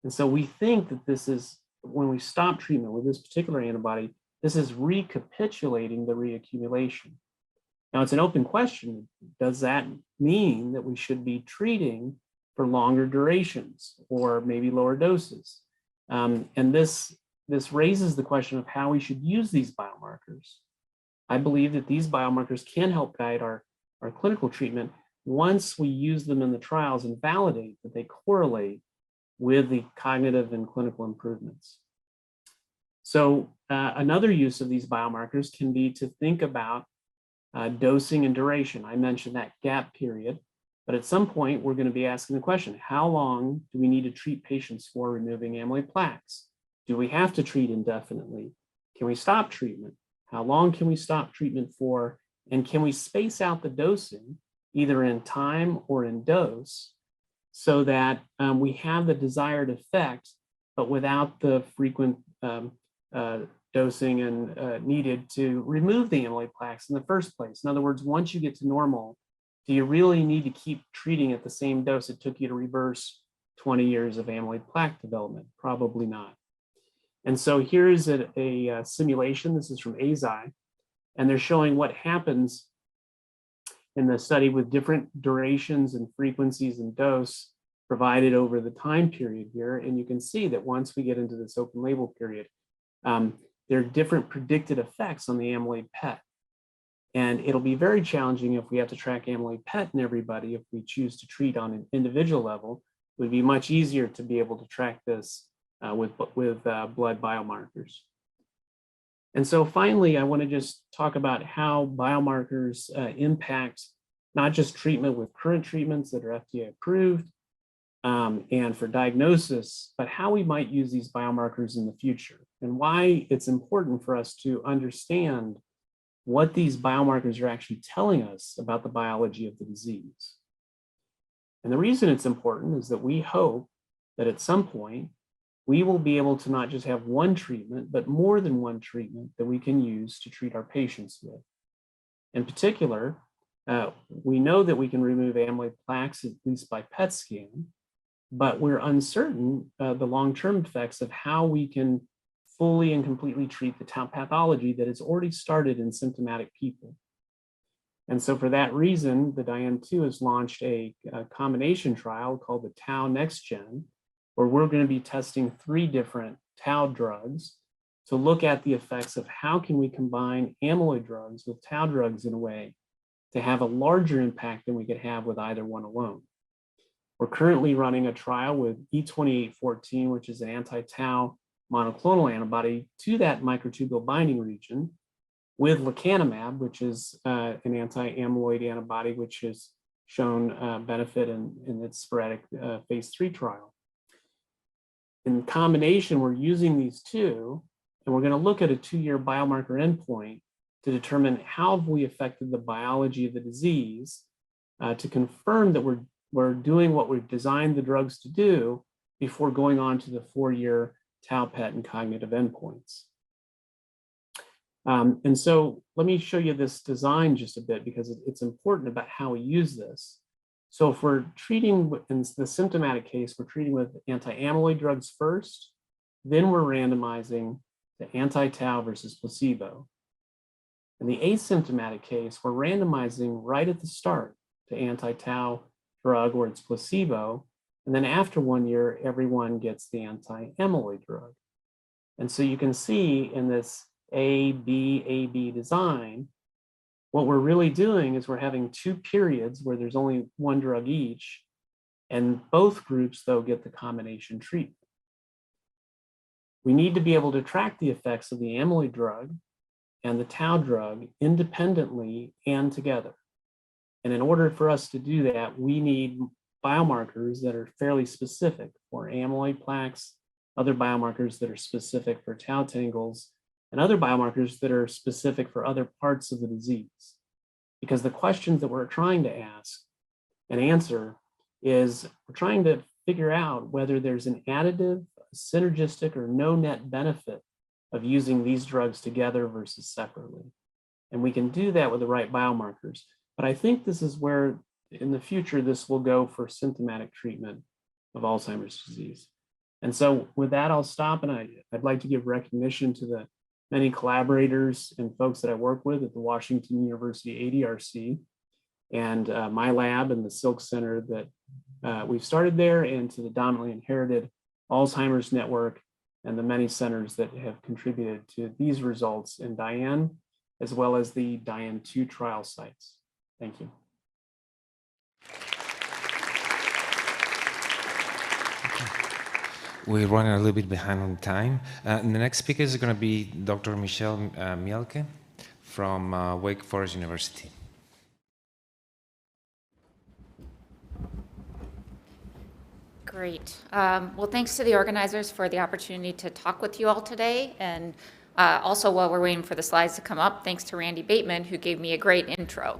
And so we think that this is, when we stop treatment with this particular antibody, this is recapitulating the reaccumulation. Now, it's an open question. Does that mean that we should be treating for longer durations or maybe lower doses? And this raises the question of how we should use these biomarkers. I believe that these biomarkers can help guide our clinical treatment once we use them in the trials and validate that they correlate with the cognitive and clinical improvements. So another use of these biomarkers can be to think about dosing and duration. I mentioned that gap period, but at some point we're going to be asking the question, how long do we need to treat patients for removing amyloid plaques? Do we have to treat indefinitely? Can we stop treatment? How long can we stop treatment for? And can we space out the dosing either in time or in dose so that we have the desired effect, but without the frequent dosing and needed to remove the amyloid plaques in the first place? In other words, once you get to normal, do you really need to keep treating at the same dose it took you to reverse 20 years of amyloid plaque development? Probably not. And so here's a simulation. This is from AZI. And they're showing what happens in the study with different durations and frequencies and dose provided over the time period here. And you can see that once we get into this open label period, there are different predicted effects on the amyloid PET. And it'll be very challenging if we have to track amyloid PET in everybody. If we choose to treat on an individual level, it would be much easier to be able to track this with blood biomarkers. And so finally, I want to just talk about how biomarkers impact not just treatment with current treatments that are FDA approved and for diagnosis, but how we might use these biomarkers in the future and why it's important for us to understand what these biomarkers are actually telling us about the biology of the disease. And the reason it's important is that we hope that at some point, we will be able to not just have one treatment, but more than one treatment that we can use to treat our patients with. In particular, we know that we can remove amyloid plaques, at least by PET scan, but we're uncertain the long-term effects of how we can fully and completely treat the tau pathology that has already started in symptomatic people. And so for that reason, the DIAN-2 has launched a combination trial called the Tau Next Gen, where we're going to be testing 3 different tau drugs to look at the effects of how can we combine amyloid drugs with tau drugs in a way to have a larger impact than we could have with either one alone. We're currently running a trial with E2814, which is an anti-tau monoclonal antibody to that microtubule binding region, with lecanemab, which is an anti-amyloid antibody, which has shown benefit in its sporadic phase 3 trial. In combination, we're using these two, and we're going to look at a 2-year biomarker endpoint to determine how have we affected the biology of the disease to confirm that we're doing what we've designed the drugs to do before going on to the 4-year tau PET and cognitive endpoints. And so let me show you this design just a bit because it's important about how we use this. So if we're treating, in the symptomatic case, we're treating with anti-amyloid drugs first, then we're randomizing the anti-tau versus placebo. In the asymptomatic case, we're randomizing right at the start to anti-tau drug or its placebo, and then after 1 year, everyone gets the anti-amyloid drug. And so you can see in this A-B design, what we're really doing is we're having 2 periods where there's only 1 drug each, and both groups, though, get the combination treatment. We need to be able to track the effects of the amyloid drug and the tau drug independently and together. And in order for us to do that, we need biomarkers that are fairly specific for amyloid plaques, other biomarkers that are specific for tau tangles, and other biomarkers that are specific for other parts of the disease. Because the questions that we're trying to ask and answer is we're trying to figure out whether there's an additive, synergistic, or no net benefit of using these drugs together versus separately. And we can do that with the right biomarkers. But I think this is where in the future this will go for symptomatic treatment of Alzheimer's disease. And so with that, I'll stop, and I'd like to give recognition to the many collaborators and folks that I work with at the Washington University ADRC and my lab and the Silk Center that we've started there, and to the Dominantly Inherited Alzheimer's Network and the many centers that have contributed to these results in DIAN, as well as the DIAN-2 trial sites. Thank you. We're running a little bit behind on time. The next speaker is going to be Dr. Michelle Mielke from Wake Forest University. Great. Well, thanks to the organizers for the opportunity to talk with you all today. And also, while we're waiting for the slides to come up, thanks to Randy Bateman, who gave me a great intro.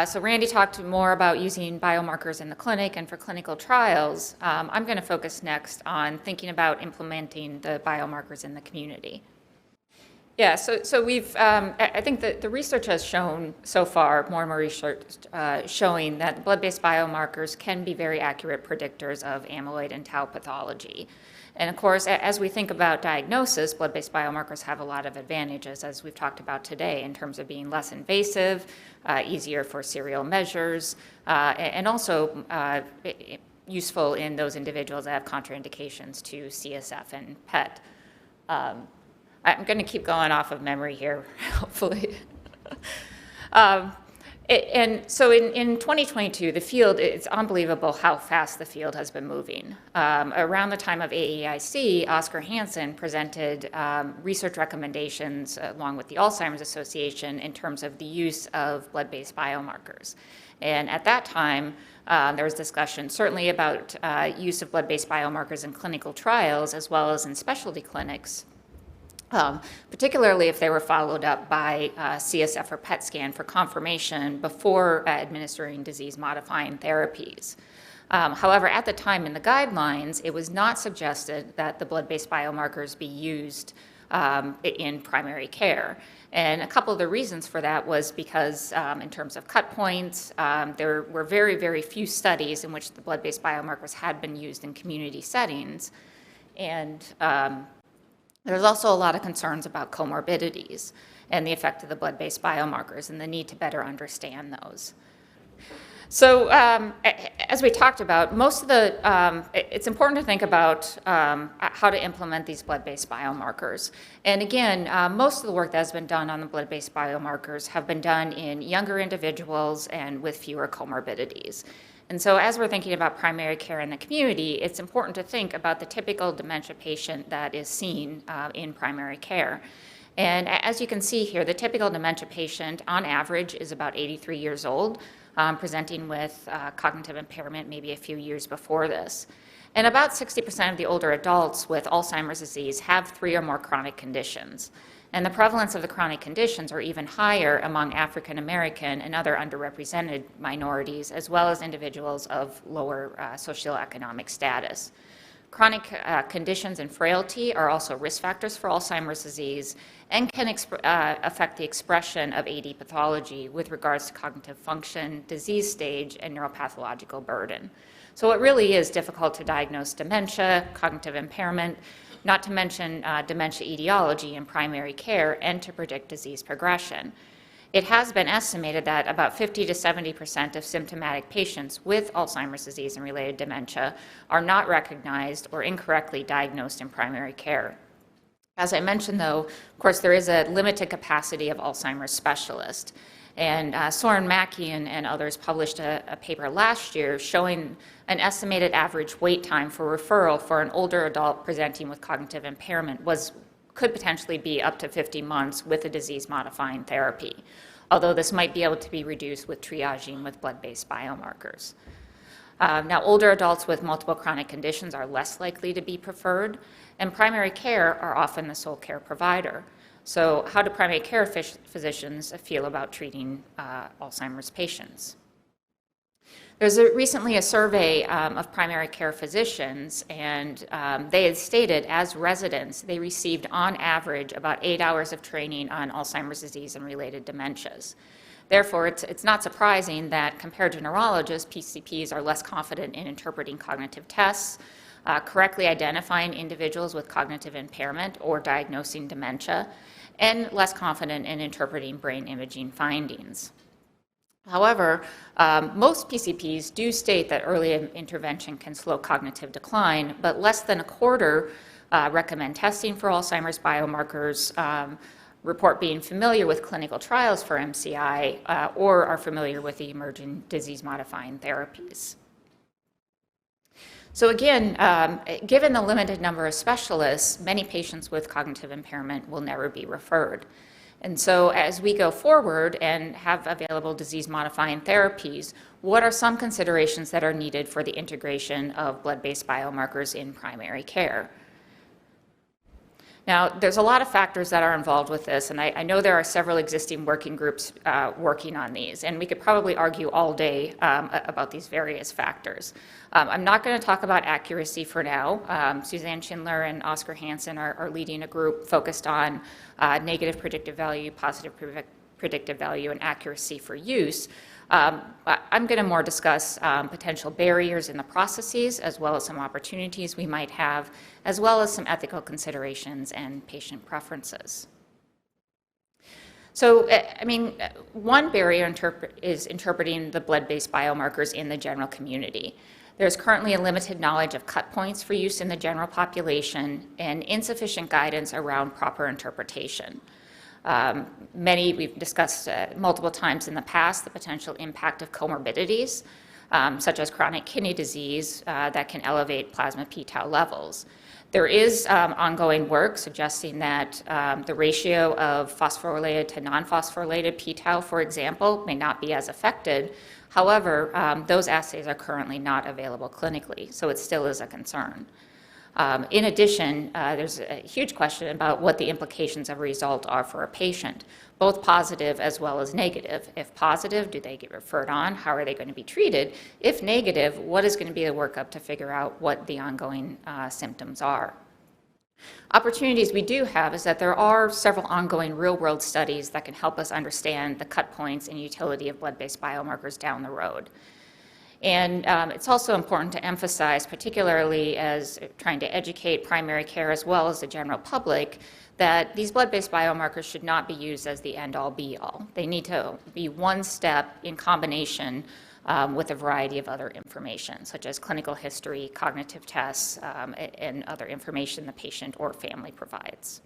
So Randy talked more about using biomarkers in the clinic and for clinical trials. I'm going to focus next on thinking about implementing the biomarkers in the community. Yeah, so we've, I think that the research has shown so far, more and more research showing that blood-based biomarkers can be very accurate predictors of amyloid and tau pathology. And of course, as we think about diagnosis, blood-based biomarkers have a lot of advantages, as we've talked about today, in terms of being less invasive, easier for serial measures, and also useful in those individuals that have contraindications to CSF and PET. I'm going to keep going off of memory here, hopefully. And so in 2022, the field, it's unbelievable how fast the field has been moving. Around the time of AAIC, Oscar Hansen presented research recommendations along with the Alzheimer's Association in terms of the use of blood-based biomarkers. And at that time, there was discussion certainly about use of blood-based biomarkers in clinical trials as well as in specialty clinics. Particularly if they were followed up by CSF or PET scan for confirmation before administering disease-modifying therapies. However, at the time in the guidelines, it was not suggested that the blood-based biomarkers be used in primary care. And a couple of the reasons for that was because in terms of cut points, there were very, very few studies in which the blood-based biomarkers had been used in community settings. And there's also a lot of concerns about comorbidities and the effect of the blood-based biomarkers and the need to better understand those. So as we talked about, most of the, it's important to think about how to implement these blood-based biomarkers. And again, most of the work that has been done on the blood-based biomarkers have been done in younger individuals and with fewer comorbidities. And so as we're thinking about primary care in the community, it's important to think about the typical dementia patient that is seen in primary care. And as you can see here, the typical dementia patient on average is about 83 years old, presenting with cognitive impairment maybe a few years before this. And about 60% of the older adults with Alzheimer's disease have 3 or more chronic conditions. And the prevalence of the chronic conditions are even higher among African American and other underrepresented minorities, as well as individuals of lower socioeconomic status. Chronic conditions and frailty are also risk factors for Alzheimer's disease and can affect the expression of AD pathology with regards to cognitive function, disease stage, and neuropathological burden. So it really is difficult to diagnose dementia, cognitive impairment, not to mention dementia etiology in primary care, and to predict disease progression. It has been estimated that about 50 to 70% of symptomatic patients with Alzheimer's disease and related dementia are not recognized or incorrectly diagnosed in primary care. As I mentioned, though, of course, there is a limited capacity of Alzheimer's specialists. And Soren Mackey and others published a paper last year showing an estimated average wait time for referral for an older adult presenting with cognitive impairment could potentially be up to 50 months with a disease-modifying therapy, although this might be able to be reduced with triaging with blood-based biomarkers. Now, older adults with multiple chronic conditions are less likely to be preferred, and primary care are often the sole care provider. So how do primary care physicians feel about treating Alzheimer's patients? There's recently a survey of primary care physicians, and they had stated as residents, they received on average about 8 hours of training on Alzheimer's disease and related dementias. Therefore, it's not surprising that compared to neurologists, PCPs are less confident in interpreting cognitive tests, correctly identifying individuals with cognitive impairment or diagnosing dementia, and less confident in interpreting brain imaging findings. However, most PCPs do state that early intervention can slow cognitive decline, but less than a quarter recommend testing for Alzheimer's biomarkers, report being familiar with clinical trials for MCI, or are familiar with the emerging disease-modifying therapies. So again, given the limited number of specialists, many patients with cognitive impairment will never be referred. And so as we go forward and have available disease-modifying therapies, what are some considerations that are needed for the integration of blood-based biomarkers in primary care? Now, there's a lot of factors that are involved with this, and I know there are several existing working groups working on these, and we could probably argue all day about these various factors. I'm not going to talk about accuracy for now. Suzanne Schindler and Oscar Hansen are leading a group focused on negative predictive value, positive predictive value, and accuracy for use. I'm going to more discuss potential barriers in the processes, as well as some opportunities we might have, as well as some ethical considerations and patient preferences. So, I mean, one barrier is interpreting the blood-based biomarkers in the general community. There's currently a limited knowledge of cut points for use in the general population and insufficient guidance around proper interpretation. We've discussed multiple times in the past the potential impact of comorbidities, such as chronic kidney disease that can elevate plasma p-tau levels. There is ongoing work suggesting that the ratio of phosphorylated to non-phosphorylated p-tau, for example, may not be as affected. However, those assays are currently not available clinically, so it still is a concern. In addition, there's a huge question about what the implications of a result are for a patient, both positive as well as negative. If positive, do they get referred on? How are they going to be treated? If negative, what is going to be the workup to figure out what the ongoing symptoms are? Opportunities we do have is that there are several ongoing real-world studies that can help us understand the cut points and utility of blood-based biomarkers down the road. And it's also important to emphasize, particularly as trying to educate primary care as well as the general public, that these blood-based biomarkers should not be used as the end-all be-all. They need to be one step in combination with a variety of other information, such as clinical history, cognitive tests, and other information the patient or family provides.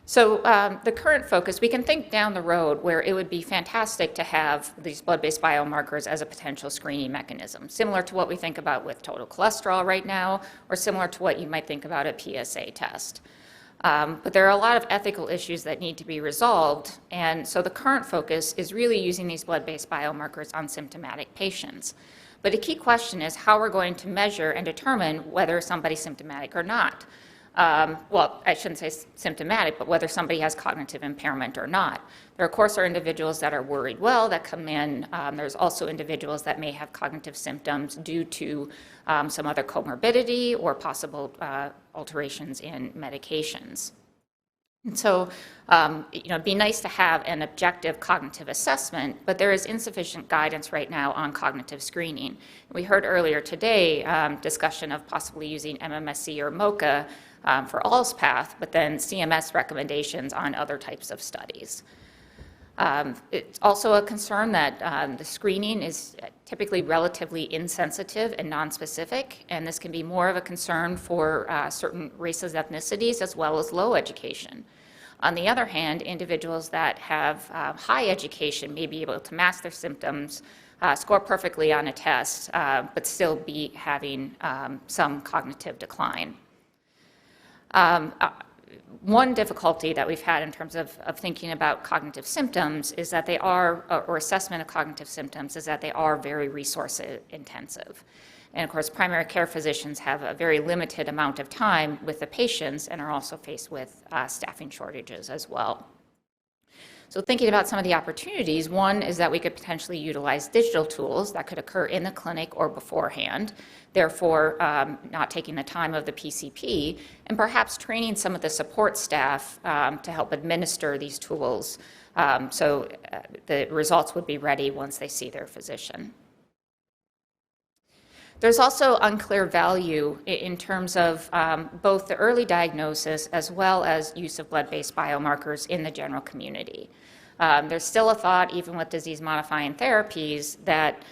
So the current focus, we can think down the road where it would be fantastic to have these blood-based biomarkers as a potential screening mechanism, similar to what we think about with total cholesterol right now, or similar to what you might think about a PSA test. But there are a lot of ethical issues that need to be resolved, and so the current focus is really using these blood-based biomarkers on symptomatic patients. But a key question is how we're going to measure and determine whether somebody's symptomatic or not. Well, I shouldn't say symptomatic, but whether somebody has cognitive impairment or not. There, of course, are individuals that are worried well that come in. There's also individuals that may have cognitive symptoms due to some other comorbidity or possible alterations in medications. And so, it'd be nice to have an objective cognitive assessment, but there is insufficient guidance right now on cognitive screening. We heard earlier today discussion of possibly using MMSE or MoCA for ALZpath, but then CMS recommendations on other types of studies. It's also a concern that the screening is typically relatively insensitive and nonspecific, and this can be more of a concern for certain races, ethnicities, as well as low education. On the other hand, individuals that have high education may be able to mask their symptoms, score perfectly on a test, but still be having some cognitive decline. One difficulty that we've had in terms of thinking about cognitive symptoms is that they are, or assessment of cognitive symptoms, is that they are very resource intensive. And of course, primary care physicians have a very limited amount of time with the patients and are also faced with staffing shortages as well. So thinking about some of the opportunities, one is that we could potentially utilize digital tools that could occur in the clinic or beforehand, therefore not taking the time of the PCP, and perhaps training some of the support staff to help administer these tools so the results would be ready once they see their physician. There's also unclear value in terms of both the early diagnosis as well as use of blood-based biomarkers in the general community. There's still a thought, even with disease-modifying therapies, that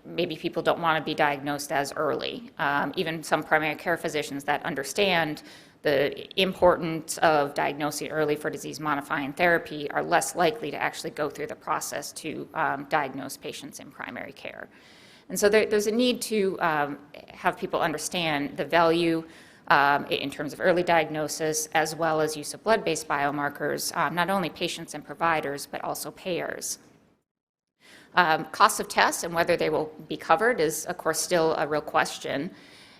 maybe people don't want to be diagnosed as early. Even some primary care physicians that understand the importance of diagnosing early for disease-modifying therapy are less likely to actually go through the process to diagnose patients in primary care. And so there's a need to have people understand the value in terms of early diagnosis as well as use of blood-based biomarkers, not only patients and providers, but also payers. Costs of tests and whether they will be covered is, of course, still a real question.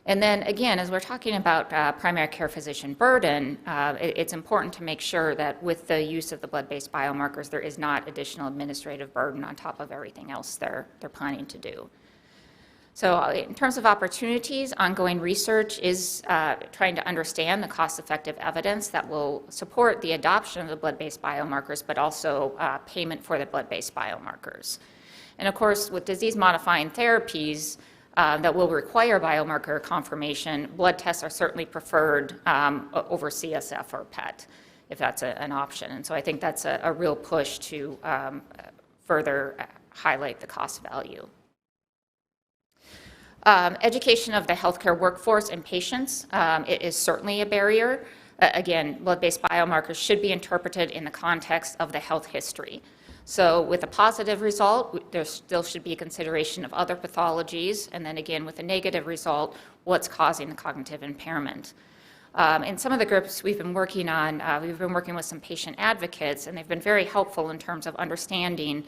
And then again, as we're talking about primary care physician burden, it's important to make sure that with the use of the blood-based biomarkers, there is not additional administrative burden on top of everything else they're planning to do. So in terms of opportunities, ongoing research is trying to understand the cost-effective evidence that will support the adoption of the blood-based biomarkers, but also payment for the blood-based biomarkers. And of course, with disease-modifying therapies that will require biomarker confirmation, blood tests are certainly preferred over CSF or PET, if that's an option. And so I think that's a real push to further highlight the cost value. Education of the healthcare workforce and patients it is certainly a barrier. Again, blood-based biomarkers should be interpreted in the context of the health history. So with a positive result, there still should be a consideration of other pathologies, and then again, with a negative result, what's causing the cognitive impairment. In some of the groups we've been working on, we've been working with some patient advocates, and they've been very helpful in terms of understanding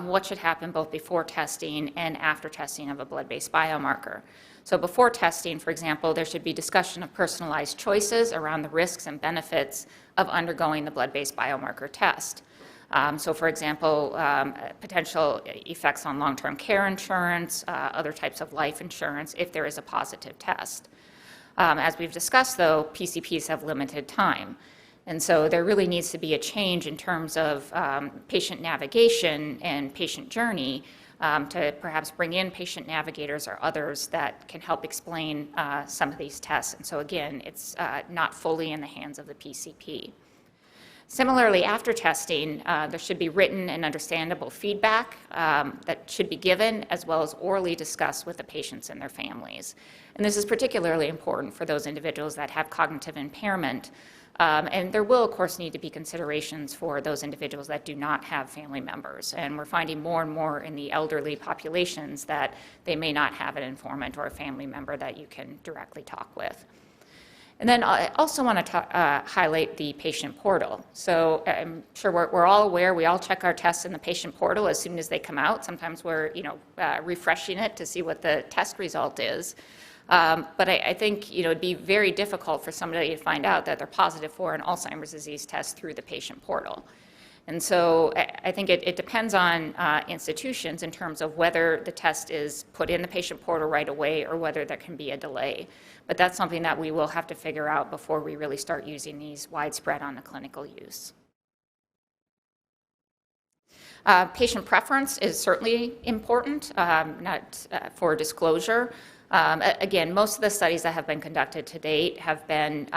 what should happen both before testing and after testing of a blood-based biomarker. So before testing, for example, there should be discussion of personalized choices around the risks and benefits of undergoing the blood-based biomarker test. So for example, potential effects on long-term care insurance, other types of life insurance if there is a positive test. As we've discussed, though, PCPs have limited time. And so there really needs to be a change in terms of patient navigation and patient journey to perhaps bring in patient navigators or others that can help explain some of these tests. And so again, it's not fully in the hands of the PCP. Similarly, after testing, there should be written and understandable feedback that should be given, as well as orally discussed with the patients and their families. And this is particularly important for those individuals that have cognitive impairment. And there will, of course, need to be considerations for those individuals that do not have family members. And we're finding more and more in the elderly populations that they may not have an informant or a family member that you can directly talk with. And then I also want to highlight the patient portal. So I'm sure we're all aware, we all check our tests in the patient portal as soon as they come out. Sometimes we're refreshing it to see what the test result is. But I think it'd be very difficult for somebody to find out that they're positive for an Alzheimer's disease test through the patient portal. And so I think it depends on institutions in terms of whether the test is put in the patient portal right away or whether there can be a delay. But that's something that we will have to figure out before we really start using these widespread on the clinical use. Patient preference is certainly important, not for disclosure. Again, most of the studies that have been conducted to date have been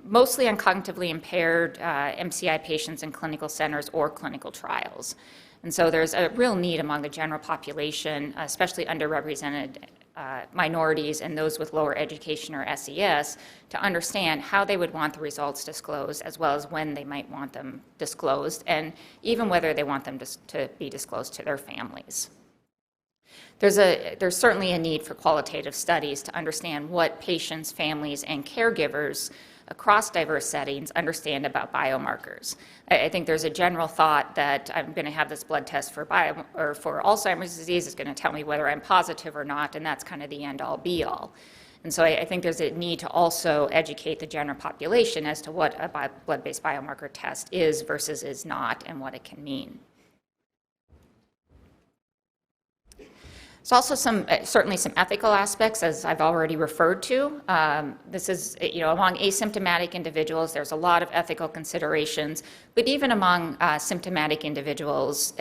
mostly on cognitively impaired MCI patients in clinical centers or clinical trials. And so there's a real need among the general population, especially underrepresented minorities and those with lower education or SES, to understand how they would want the results disclosed, as well as when they might want them disclosed, and even whether they want them to be disclosed to their families. There's certainly a need for qualitative studies to understand what patients, families, and caregivers across diverse settings understand about biomarkers. I think there's a general thought that I'm going to have this blood test for Alzheimer's disease. It's going to tell me whether I'm positive or not, and that's kind of the end-all, be-all. And so I think there's a need to also educate the general population as to what a blood-based biomarker test is versus is not, and what it can mean. There's also certainly some ethical aspects, as I've already referred to. This is, among asymptomatic individuals, there's a lot of ethical considerations, but even among symptomatic individuals,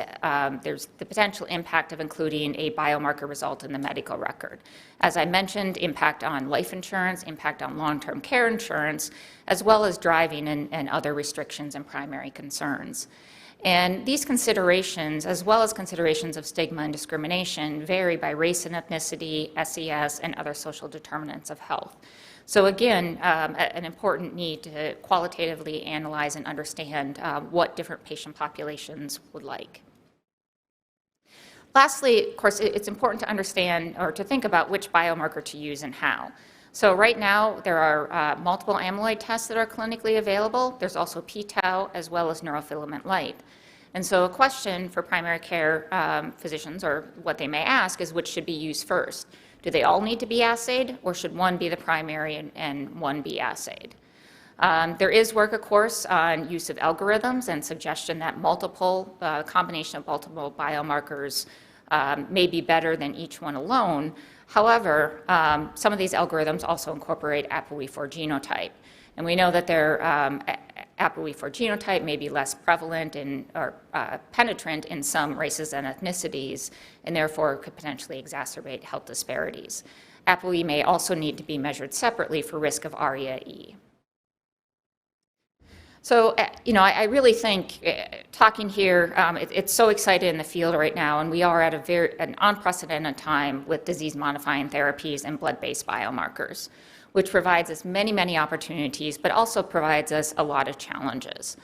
there's the potential impact of including a biomarker result in the medical record. As I mentioned, impact on life insurance, impact on long-term care insurance, as well as driving and other restrictions and primary concerns. And these considerations, as well as considerations of stigma and discrimination, vary by race and ethnicity, SES, and other social determinants of health. So again, an important need to qualitatively analyze and understand what different patient populations would like. Lastly, of course, it's important to understand or to think about which biomarker to use and how. So right now, there are multiple amyloid tests that are clinically available. There's also p-tau as well as neurofilament light. And so a question for primary care physicians, or what they may ask, is which should be used first. Do they all need to be assayed, or should one be the primary and one be assayed? There is work, of course, on use of algorithms and suggestion that combination of multiple biomarkers may be better than each one alone. However, some of these algorithms also incorporate APOE4 genotype. And we know that their APOE4 genotype may be less prevalent or penetrant in some races and ethnicities, and therefore could potentially exacerbate health disparities. APOE may also need to be measured separately for risk of ARIA-E. So, I really think talking here, it's so excited in the field right now, and we are at an unprecedented time with disease-modifying therapies and blood-based biomarkers, which provides us many, many opportunities, but also provides us a lot of challenges.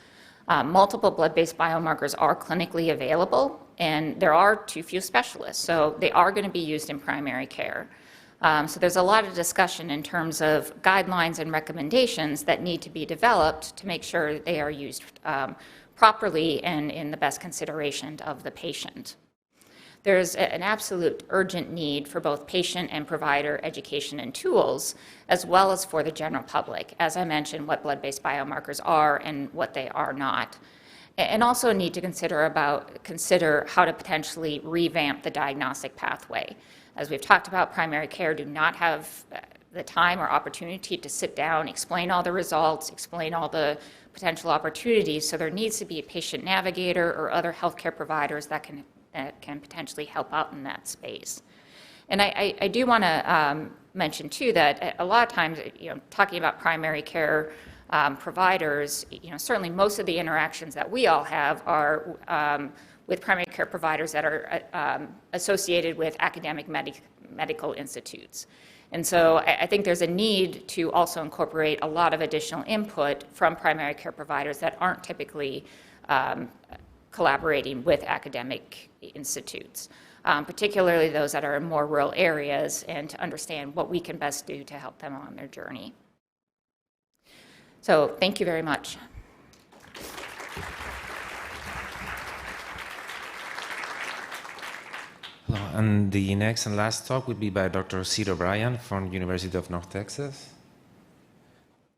Multiple blood-based biomarkers are clinically available, and there are too few specialists, so they are going to be used in primary care. So there's a lot of discussion in terms of guidelines and recommendations that need to be developed to make sure they are used properly and in the best consideration of the patient. There's an absolute urgent need for both patient and provider education and tools, as well as for the general public, as I mentioned, what blood-based biomarkers are and what they are not. And also need to consider how to potentially revamp the diagnostic pathway. As we've talked about, primary care do not have the time or opportunity to sit down, explain all the results, explain all the potential opportunities, so there needs to be a patient navigator or other healthcare providers that can potentially help out in that space. And I do want to mention too that a lot of times, talking about primary care providers, certainly most of the interactions that we all have are with primary care providers that are associated with academic medical institutes. And so I think there's a need to also incorporate a lot of additional input from primary care providers that aren't typically collaborating with academic institutes, particularly those that are in more rural areas, and to understand what we can best do to help them on their journey. So thank you very much. Hello, and the next and last talk would be by Dr. Sid O'Brien from University of North Texas.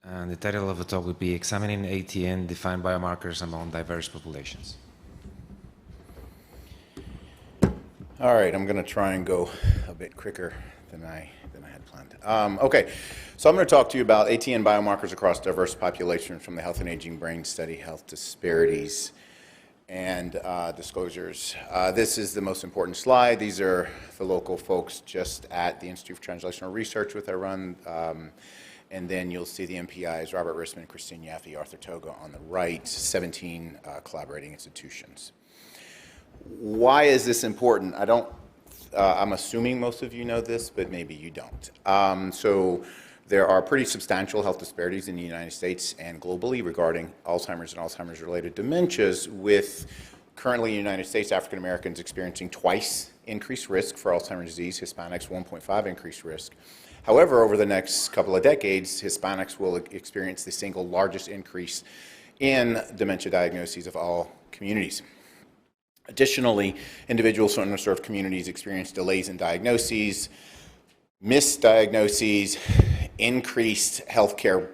And the title of the talk would be Examining ATN-Defined Biomarkers Among Diverse Populations. All right, I'm going to try and go a bit quicker than I had planned. Okay, so I'm going to talk to you about ATN biomarkers across diverse populations from the Health and Aging Brain Study, health disparities, and disclosures. This is the most important slide. These are the local folks just at the Institute for Translational Research, which I run. And then you'll see the MPIs, Robert Rissman, Christine Yaffe, Arthur Toga on the right, 17 collaborating institutions. Why is this important? I'm assuming most of you know this, but maybe you don't. So there are pretty substantial health disparities in the United States and globally regarding Alzheimer's and Alzheimer's-related dementias, with currently in the United States, African Americans experiencing twice increased risk for Alzheimer's disease, Hispanics 1.5 increased risk. However, over the next couple of decades, Hispanics will experience the single largest increase in dementia diagnoses of all communities. Additionally, individuals from underserved communities experience delays in diagnoses, misdiagnoses, increased healthcare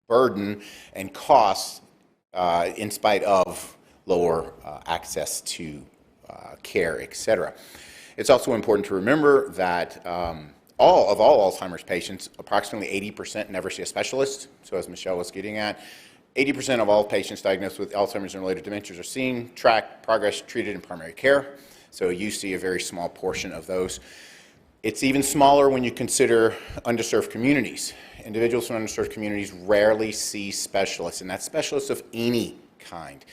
burden and costs in spite of lower access to care, etc. It's also important to remember that all Alzheimer's patients, approximately 80% never see a specialist. So as Michelle was getting at, 80% of all patients diagnosed with Alzheimer's and related dementias are seen, tracked, progressed, treated in primary care. So you see a very small portion of those. It's even smaller when you consider underserved communities. Individuals from underserved communities rarely see specialists, and that's specialists of any kind.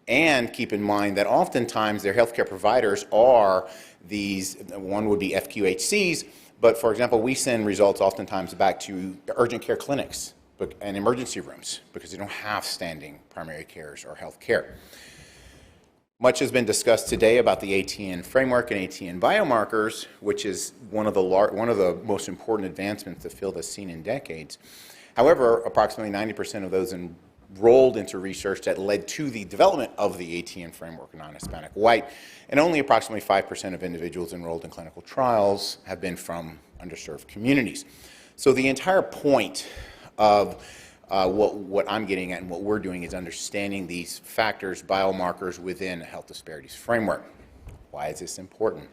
And keep in mind that oftentimes their healthcare providers are these, one would be FQHCs, but for example, we send results oftentimes back to urgent care clinics and emergency rooms because they don't have standing primary cares or health care. Much has been discussed today about the ATN framework and ATN biomarkers, which is one of the most important advancements the field has seen in decades. However, approximately 90% of those rolled into research that led to the development of the ATN framework, non-Hispanic white, and only approximately 5% of individuals enrolled in clinical trials have been from underserved communities. So the entire point of what I'm getting at and what we're doing is understanding these factors, biomarkers within a health disparities framework. Why is this important?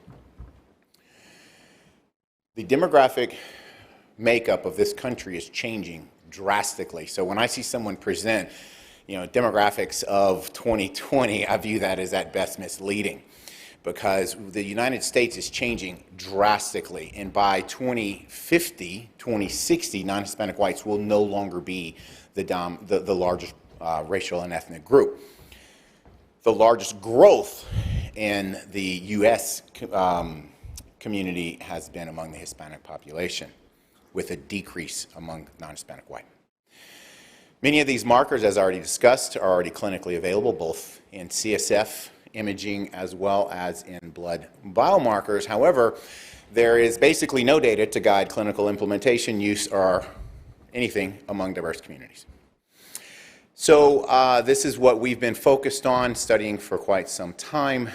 The demographic makeup of this country is changing drastically. So when I see someone present, demographics of 2020, I view that as at best misleading, because the United States is changing drastically, and by 2050, 2060, non-Hispanic whites will no longer be the largest racial and ethnic group. The largest growth in the U.S. Community has been among the Hispanic population, with a decrease among non-Hispanic white. Many of these markers, as already discussed, are already clinically available, both in CSF imaging as well as in blood biomarkers. However, there is basically no data to guide clinical implementation, use, or anything among diverse communities. So this is what we've been focused on, studying for quite some time.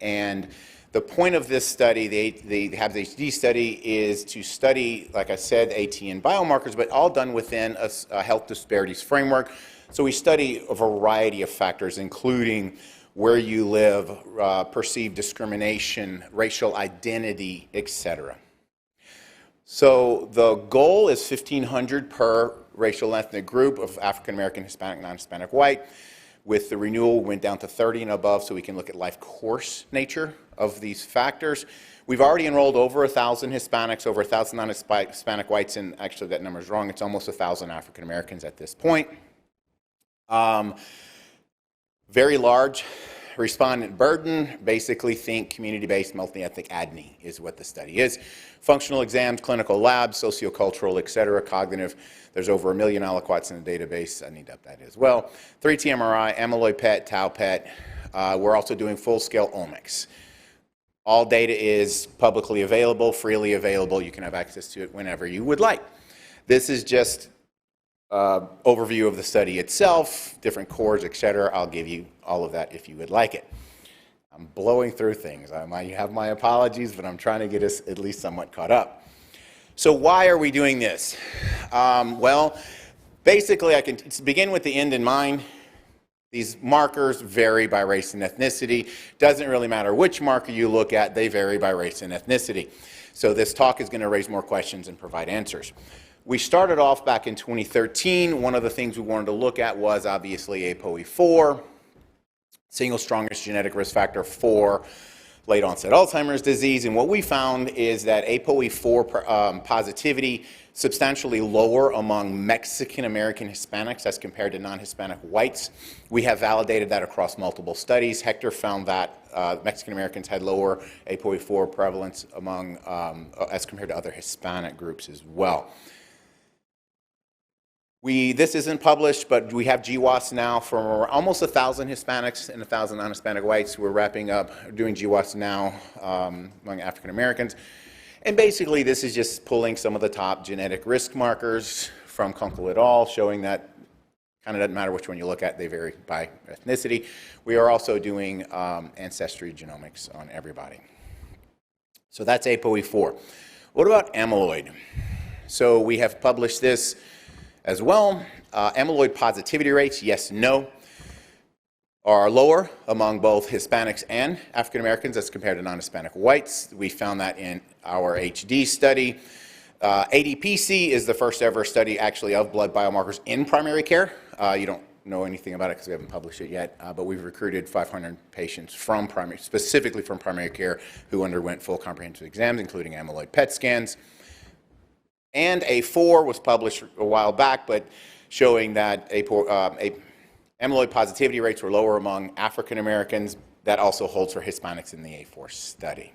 And the point of this study, the HABS-HD study, is to study, like I said, ATN biomarkers, but all done within a health disparities framework. So we study a variety of factors, including where you live, perceived discrimination, racial identity, etc. So the goal is 1,500 per racial ethnic group of African American, Hispanic, non-Hispanic white. With the renewal, we went down to 30 and above, so we can look at life course nature of these factors. We've already enrolled over 1,000 Hispanics, over 1,000 non-Hispanic whites, and actually that number is wrong. It's almost 1,000 African Americans at this point. Very large respondent burden. Basically think community-based multi-ethnic ADNI is what the study is. Functional exams, clinical labs, sociocultural, et cetera, cognitive. There's over 1 million aliquots in the database. I need to up that as well. 3T MRI, amyloid PET, tau PET. We're also doing full-scale omics. All data is publicly available, freely available. You can have access to it whenever you would like. This is just overview of the study itself, different cores, et cetera. I'll give you all of that if you would like it. I'm blowing through things. I might have my apologies, but I'm trying to get us at least somewhat caught up. So why are we doing this? Well, basically, I can begin with the end in mind. These markers vary by race and ethnicity. Doesn't really matter which marker you look at, they vary by race and ethnicity. So this talk is going to raise more questions and provide answers. We started off back in 2013. One of the things we wanted to look at was obviously ApoE4, single strongest genetic risk factor for late onset Alzheimer's disease. And what we found is that ApoE4 positivity substantially lower among Mexican American Hispanics as compared to non-Hispanic whites. We have validated that across multiple studies. Hector found that Mexican Americans had lower ApoE4 prevalence among as compared to other Hispanic groups as well. This isn't published, but we have GWAS now for almost 1,000 Hispanics and 1,000 non-Hispanic whites. We're wrapping up doing GWAS now among African Americans. And basically, this is just pulling some of the top genetic risk markers from Kunkel et al., showing that kind of doesn't matter which one you look at, they vary by ethnicity. We are also doing ancestry genomics on everybody. So that's ApoE4. What about amyloid? So we have published this as well. Amyloid positivity rates, yes, no, are lower among both Hispanics and African Americans as compared to non-Hispanic whites. We found that in our HD study. ADPC is the first ever study actually of blood biomarkers in primary care. You don't know anything about it because we haven't published it yet, but we've recruited 500 patients from specifically from primary care who underwent full comprehensive exams, including amyloid PET scans. And A4 was published a while back, but showing that amyloid positivity rates were lower among African Americans. That also holds for Hispanics in the A4 study.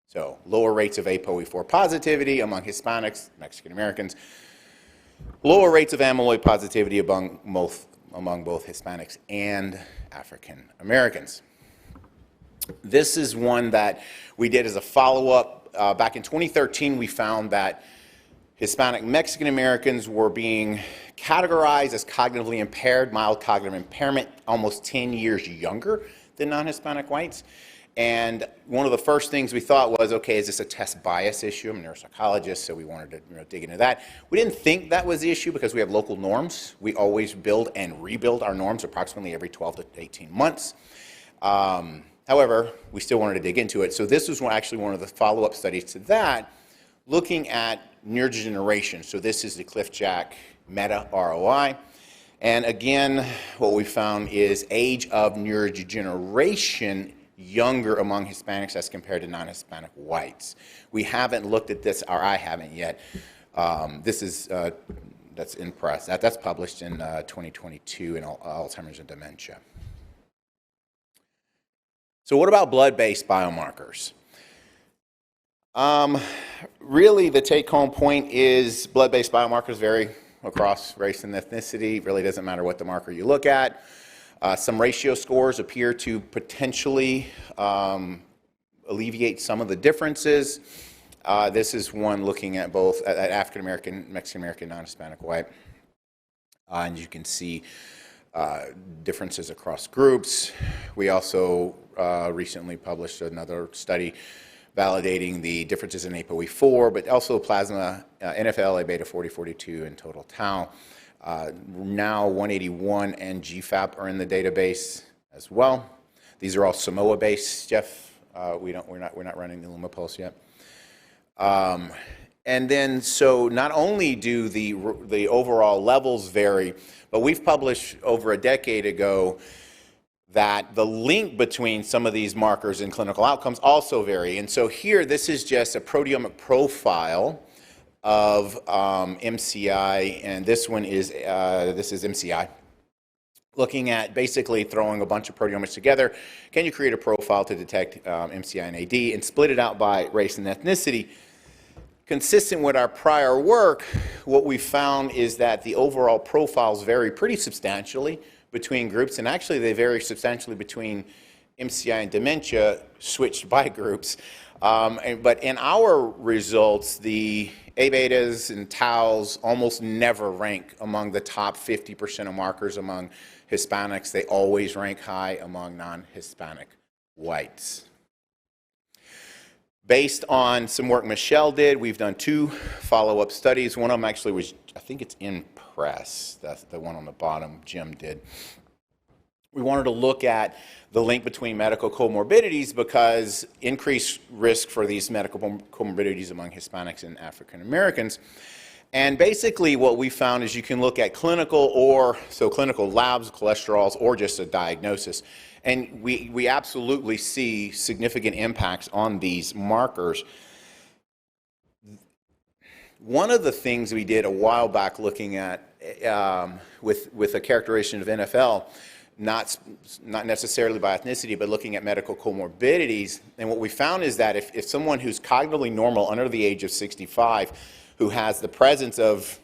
So lower rates of ApoE4 positivity among Hispanics, Mexican Americans. Lower rates of amyloid positivity among both Hispanics and African Americans. This is one that we did as a follow-up. Back in 2013, we found that Hispanic Mexican Americans were being categorized as cognitively impaired, mild cognitive impairment, almost 10 years younger than non-Hispanic whites. And one of the first things we thought was, okay, is this a test bias issue? I'm a neuropsychologist, so we wanted to dig into that. We didn't think that was the issue because we have local norms. We always build and rebuild our norms approximately every 12 to 18 months. However, we still wanted to dig into it. So this was actually one of the follow-up studies to that, looking at neurodegeneration. So this is the Cliff Jack Meta ROI. And again, what we found is age of neurodegeneration younger among Hispanics as compared to non-Hispanic whites. We haven't looked at this, or I haven't yet. This is, that's in press. That's published in 2022 in Alzheimer's and Dementia. So what about blood-based biomarkers? Really, the take-home point is blood-based biomarkers vary across race and ethnicity. It really doesn't matter what the marker you look at. Some ratio scores appear to potentially alleviate some of the differences. This is one looking at both at African American, Mexican American, non-Hispanic white. And you can see differences across groups. We also recently published another study validating the differences in ApoE4, but also plasma, NFL, A-beta 40, 42, and total tau. Now 181 and GFAP are in the database as well. These are all Samoa based, Jeff. We're not running the LumaPulse yet. And then, so not only do the overall levels vary, but we've published over a decade ago that the link between some of these markers and clinical outcomes also vary. And so here, this is just a proteomic profile of MCI, and this one is MCI. Looking at basically throwing a bunch of proteomics together, can you create a profile to detect MCI and AD and split it out by race and ethnicity? Consistent with our prior work, what we found is that the overall profiles vary pretty substantially between groups, and actually they vary substantially between MCI and dementia switched by groups. But in our results, the A-betas and taus almost never rank among the top 50% of markers among Hispanics. They always rank high among non-Hispanic whites. Based on some work Michelle did, we've done 2 follow-up studies. One of them actually was, I think it's in press. That's the one on the bottom Jim did. We wanted to look at the link between medical comorbidities because increased risk for these medical comorbidities among Hispanics and African Americans. And basically what we found is you can look at clinical labs, cholesterols, or just a diagnosis. And we absolutely see significant impacts on these markers. One of the things we did a while back looking at with a characterization of NFL, not necessarily by ethnicity, but looking at medical comorbidities. And what we found is that if someone who's cognitively normal under the age of 65, who has the presence of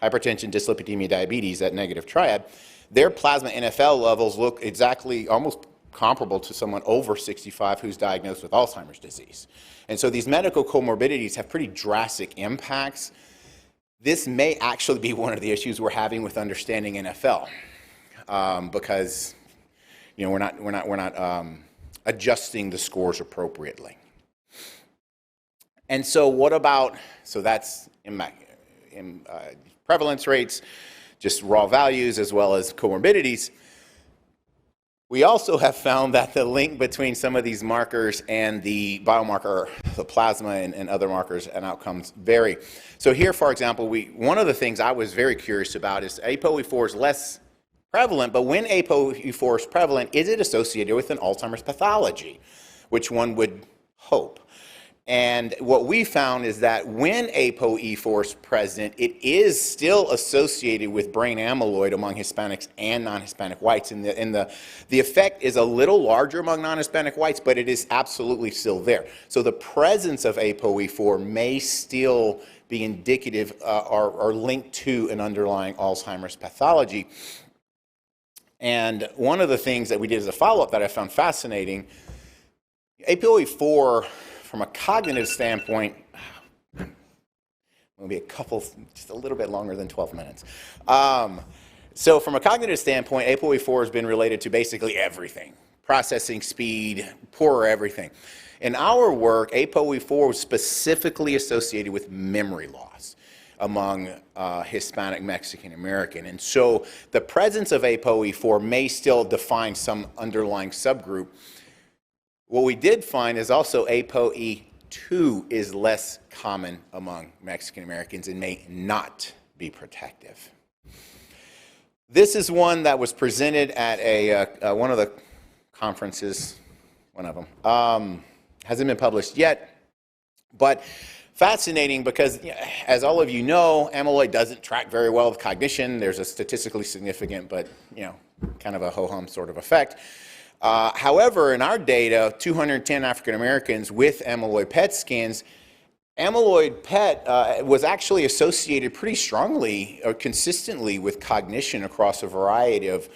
hypertension, dyslipidemia, diabetes, that negative triad, their plasma NFL levels look exactly almost comparable to someone over 65 who's diagnosed with Alzheimer's disease. And so these medical comorbidities have pretty drastic impacts. This may actually be one of the issues we're having with understanding NFL, because we're not adjusting the scores appropriately. And so what about, so that's prevalence rates, just raw values as well as comorbidities. We also have found that the link between some of these markers and the biomarker, the plasma and other markers and outcomes vary. So here, for example, one of the things I was very curious about is ApoE4 is less prevalent, but when ApoE4 is prevalent, is it associated with an Alzheimer's pathology, which one would hope? And what we found is that when ApoE4 is present, it is still associated with brain amyloid among Hispanics and non-Hispanic whites. And the effect is a little larger among non-Hispanic whites, but it is absolutely still there. So the presence of ApoE4 may still be indicative or linked to an underlying Alzheimer's pathology. And one of the things that we did as a follow-up that I found fascinating, ApoE4, from a cognitive standpoint, It'll be just a little bit longer than 12 minutes. So from a cognitive standpoint, ApoE4 has been related to basically everything. Processing speed, poorer everything. In our work, ApoE4 was specifically associated with memory loss among Hispanic Mexican American. And so the presence of ApoE4 may still define some underlying subgroup. What we did find is also ApoE2 is less common among Mexican Americans and may not be protective. This is one that was presented at one of the conferences, one of them. Hasn't been published yet, but fascinating because, as all of you know, amyloid doesn't track very well with cognition. There's a statistically significant, but kind of a ho-hum sort of effect. However, in our data, 210 African Americans with amyloid PET scans, amyloid PET was actually associated pretty strongly or consistently with cognition across a variety of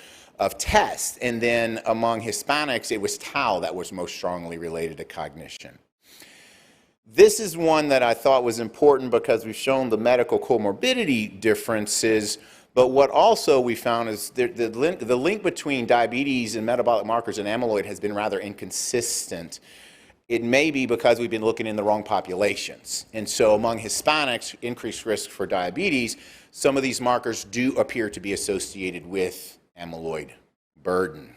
tests. And then among Hispanics, it was tau that was most strongly related to cognition. This is one that I thought was important because we've shown the medical comorbidity differences, but what also we found is the link between diabetes and metabolic markers and amyloid has been rather inconsistent. It may be because we've been looking in the wrong populations. And so among Hispanics, increased risk for diabetes, some of these markers do appear to be associated with amyloid burden.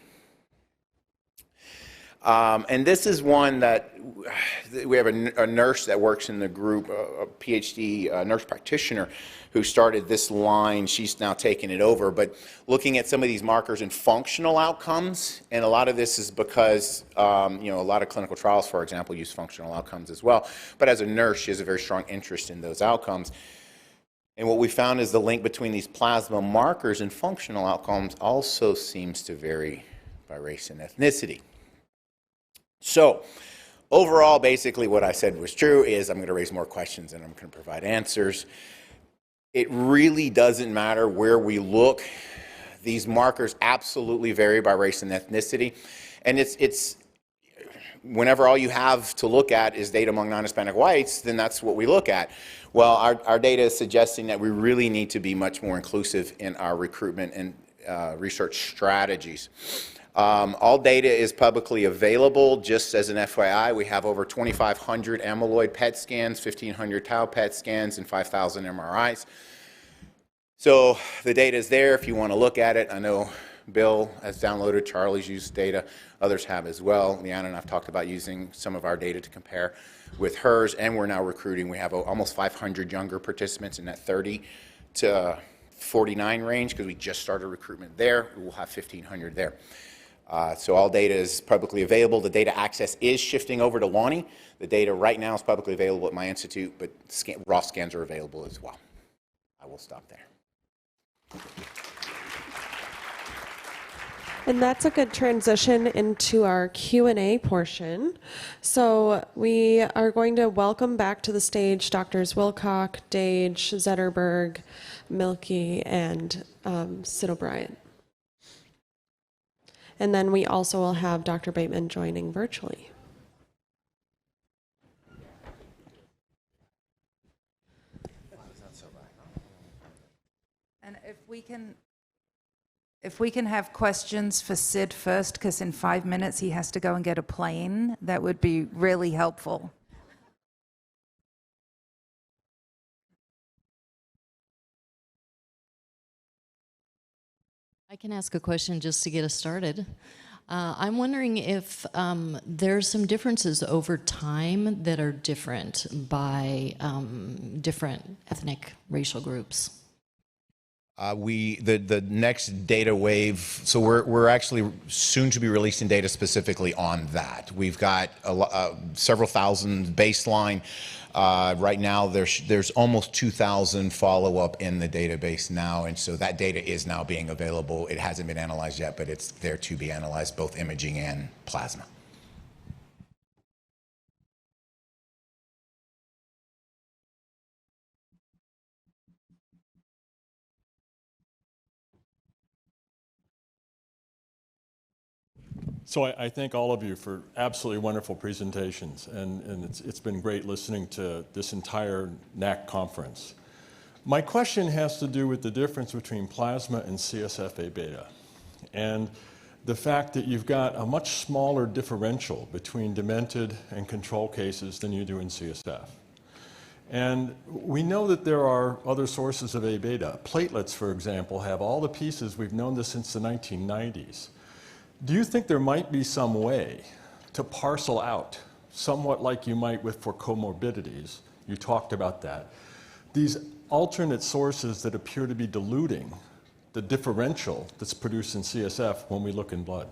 And this is one that we have a nurse that works in the group, a PhD nurse practitioner, who started this line. She's now taken it over, but looking at some of these markers and functional outcomes, and a lot of this is because a lot of clinical trials, for example, use functional outcomes as well. But as a nurse, she has a very strong interest in those outcomes. And what we found is the link between these plasma markers and functional outcomes also seems to vary by race and ethnicity. So overall, basically what I said was true is I'm going to raise more questions and I'm going to provide answers. It really doesn't matter where we look. These markers absolutely vary by race and ethnicity. And it's whenever all you have to look at is data among non-Hispanic whites, then that's what we look at. Well, our data is suggesting that we really need to be much more inclusive in our recruitment and research strategies. All data is publicly available. Just as an FYI, we have over 2,500 amyloid PET scans, 1,500 tau PET scans, and 5,000 MRIs. So the data is there if you want to look at it. I know Bill has downloaded, Charlie's used data, others have as well. Leanna and I have talked about using some of our data to compare with hers, and we're now recruiting. We have almost 500 younger participants in that 30 to 49 range because we just started recruitment there. We'll have 1,500 there. So all data is publicly available. The data access is shifting over to Lonnie. The data right now is publicly available at my institute, but raw scans are available as well. I will stop there. And that's a good transition into our Q&A portion. So we are going to welcome back to the stage Drs. Wilcock, Dage, Zetterberg, Milkey, and Sid O'Brien. And then we also will have Dr. Bateman joining virtually. And if we can have questions for Sid first, because in 5 minutes he has to go and get a plane, that would be really helpful. I can ask a question just to get us started. I'm wondering if there's some differences over time that are different by different ethnic racial groups. The next data wave, so we're actually soon to be releasing data specifically on that. We've got several thousand baseline. Right now, there's almost 2,000 follow-up in the database now, and so that data is now being available. It hasn't been analyzed yet, but it's there to be analyzed, both imaging and plasma. So I thank all of you for absolutely wonderful presentations, and it's been great listening to this entire NACC conference. My question has to do with the difference between plasma and CSF A-beta, and the fact that you've got a much smaller differential between demented and control cases than you do in CSF. And we know that there are other sources of A-beta. Platelets, for example, have all the pieces. We've known this since the 1990s. Do you think there might be some way to parcel out, somewhat like you might for comorbidities, you talked about that, these alternate sources that appear to be diluting the differential that's produced in CSF when we look in blood?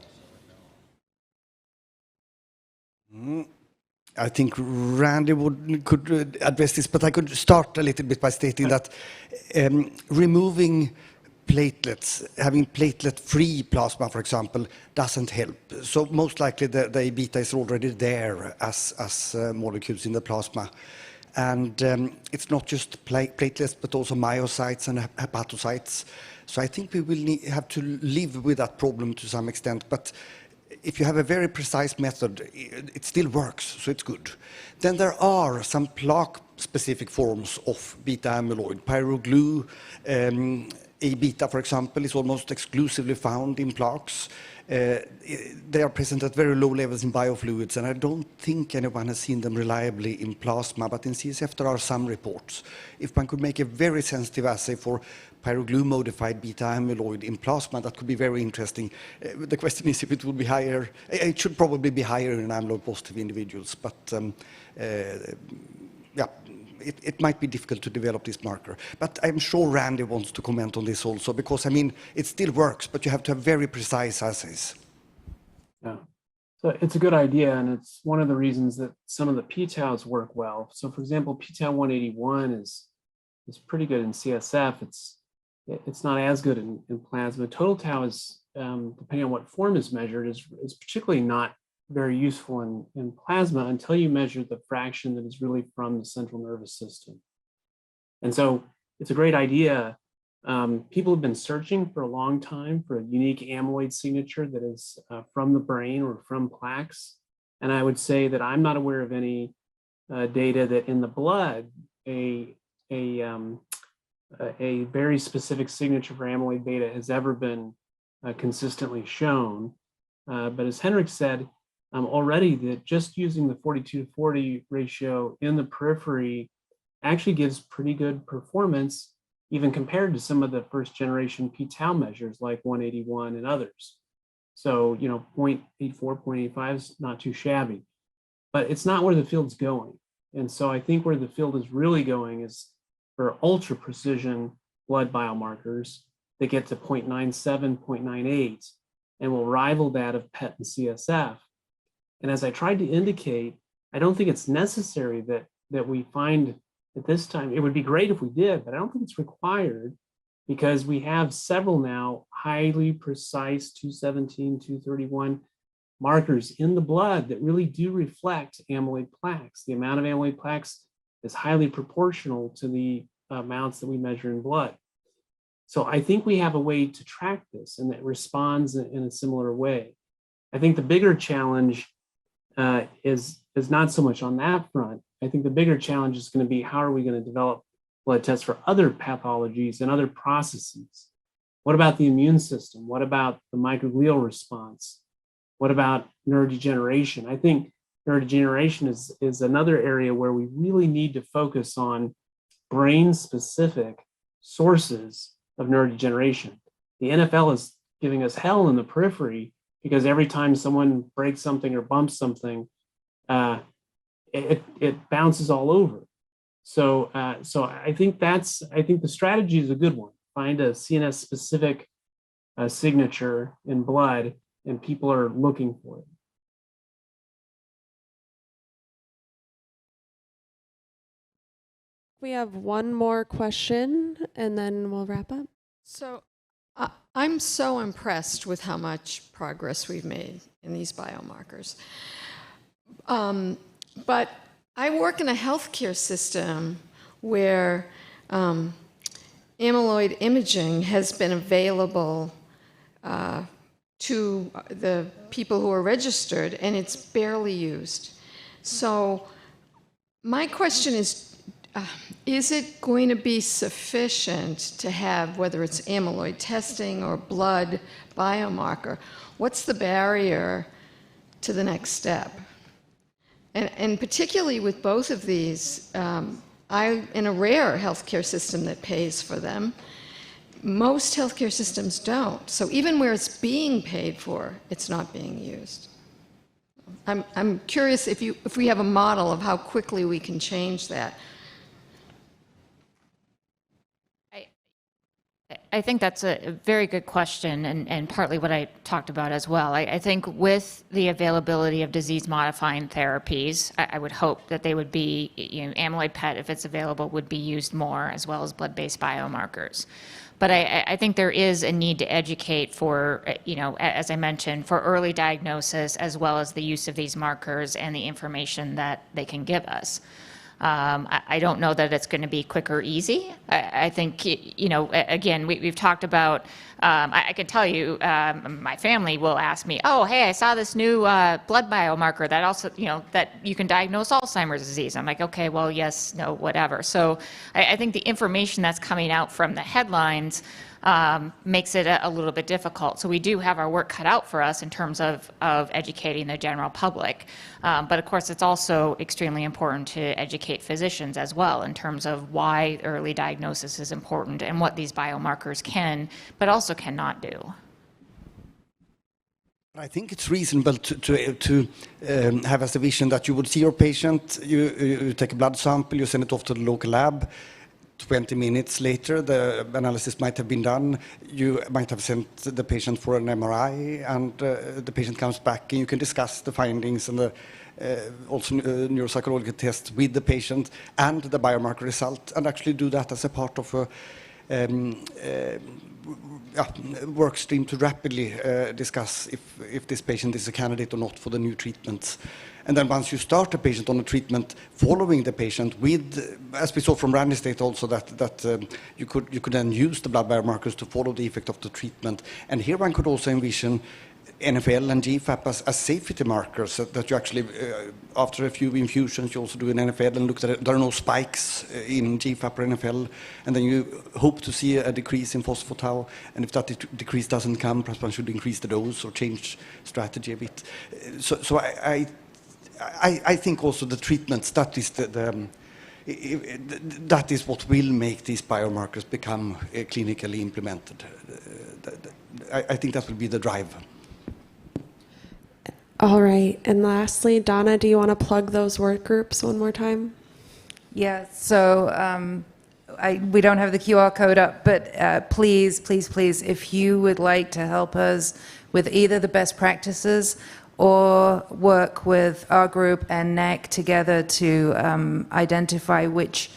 I think Randy could address this, but I could start a little bit by stating that removing platelets, having platelet-free plasma, for example, doesn't help. So most likely the A-beta is already there as molecules in the plasma. And it's not just platelets, but also myocytes and hepatocytes. So I think we will have to live with that problem to some extent. But if you have a very precise method, it still works, so it's good. Then there are some plaque-specific forms of beta amyloid. Pyroglue, A-beta, for example, is almost exclusively found in plaques. They are present at very low levels in biofluids, and I don't think anyone has seen them reliably in plasma, but in CSF there are some reports. If one could make a very sensitive assay for pyroglue-modified beta amyloid in plasma, that could be very interesting. The question is if it would be higher. It should probably be higher in amyloid-positive individuals, but yeah, it might be difficult to develop this marker. But I'm sure Randy wants to comment on this also, because, I mean, it still works, but you have to have very precise assays. Yeah. So it's a good idea, and it's one of the reasons that some of the p-taus work well. So for example, p-tau 181 is pretty good in CSF. It's not as good in plasma. Total tau is, depending on what form is measured, is particularly not very useful in plasma until you measure the fraction that is really from the central nervous system. And so it's a great idea. People have been searching for a long time for a unique amyloid signature that is from the brain or from plaques. And I would say that I'm not aware of any data that in the blood, a very specific signature for amyloid beta has ever been consistently shown. But as Henrik said, already that just using the 42-40 ratio in the periphery actually gives pretty good performance, even compared to some of the first generation p-tau measures like 181 and others. So, 0.84, 0.85 is not too shabby, but it's not where the field's going. And so I think where the field is really going is for ultra precision blood biomarkers that get to 0.97, 0.98, and will rival that of PET and CSF. And as I tried to indicate, I don't think it's necessary that we find at this time. It would be great if we did, but I don't think it's required, because we have several now highly precise 217, 231 markers in the blood that really do reflect amyloid plaques. The amount of amyloid plaques is highly proportional to the amounts that we measure in blood. So I think we have a way to track this, and that responds in a similar way. I think the bigger challenge is not so much on that front. I think the bigger challenge is going to be, how are we going to develop blood tests for other pathologies and other processes? What about the immune system? What about the microglial response? What about neurodegeneration? I think neurodegeneration is another area where we really need to focus on brain-specific sources of neurodegeneration. The NFL is giving us hell in the periphery, because every time someone breaks something or bumps something, it bounces all over. So I think the strategy is a good one. Find a CNS specific signature in blood, and people are looking for it. We have one more question, and then we'll wrap up. So I'm so impressed with how much progress we've made in these biomarkers. But I work in a healthcare system where amyloid imaging has been available to the people who are registered, and it's barely used. So my question is it going to be sufficient to have, whether it's amyloid testing or blood biomarker, what's the barrier to the next step? And particularly with both of these, I'm in a rare healthcare system that pays for them. Most healthcare systems don't. So even where it's being paid for, it's not being used. I'm curious if we have a model of how quickly we can change that. I think that's a very good question, and partly what I talked about as well. I think with the availability of disease-modifying therapies, I would hope that they would be, amyloid PET, if it's available, would be used more, as well as blood-based biomarkers. But I think there is a need to educate for, as I mentioned, for early diagnosis, as well as the use of these markers and the information that they can give us. I don't know that it's going to be quick or easy. I think, again, we've talked about, I can tell you, my family will ask me, oh, hey, I saw this new blood biomarker that also, that you can diagnose Alzheimer's disease. I'm like, okay, well, yes, no, whatever. So I think the information that's coming out from the headlines makes it a little bit difficult. So we do have our work cut out for us in terms of educating the general public. But of course, it's also extremely important to educate physicians as well in terms of why early diagnosis is important and what these biomarkers can, but also cannot do. I think it's reasonable to have as a vision that you would see your patient, you take a blood sample, you send it off to the local lab. 20 minutes later, the analysis might have been done. You might have sent the patient for an MRI, and the patient comes back, and you can discuss the findings and the also neuropsychological tests with the patient and the biomarker result, and actually do that as a part of a work stream to rapidly discuss if this patient is a candidate or not for the new treatments. And then once you start a patient on a treatment, following the patient with, as we saw from Randy's data also, that you could then use the blood biomarkers to follow the effect of the treatment. And here one could also envision NFL and GFAP as safety markers, that you actually, after a few infusions, you also do an NFL and look at there are no spikes in GFAP or NFL, and then you hope to see a decrease in phospho-tau, and if that decrease doesn't come, perhaps one should increase the dose or change strategy a bit. So I think also the treatments, that is that is what will make these biomarkers become clinically implemented. I think that will be the drive. All right. And lastly, Donna, do you want to plug those work groups one more time? Yeah, so we don't have the QR code up, but please, if you would like to help us with either the best practices or work with our group and NACC together to identify which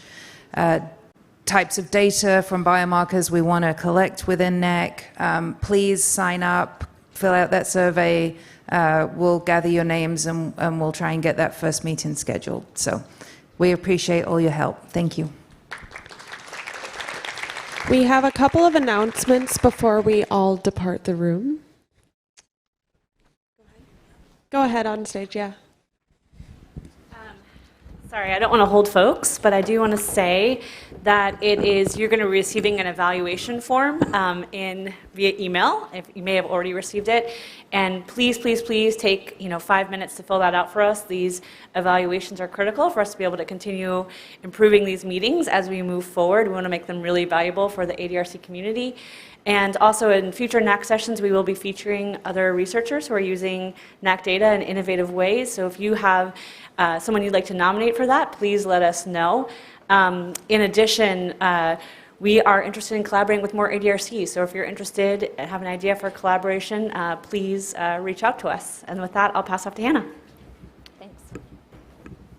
types of data from biomarkers we want to collect within NACC, please sign up, fill out that survey. We'll gather your names and we'll try and get that first meeting scheduled. So we appreciate all your help. Thank you. We have a couple of announcements before we all depart the room. Go ahead on stage, yeah. Sorry, I don't want to hold folks, but I do want to say that you're going to be receiving an evaluation form via email. If you may have already received it, and please take 5 minutes to fill that out for us. These evaluations are critical for us to be able to continue improving these meetings as we move forward. We want to make them really valuable for the ADRC community. And also in future NACC sessions, we will be featuring other researchers who are using NACC data in innovative ways. So if you have someone you'd like to nominate for that, please let us know. In addition, we are interested in collaborating with more ADRCs. So if you're interested and have an idea for collaboration, please reach out to us. And with that, I'll pass off to Hannah. Thanks.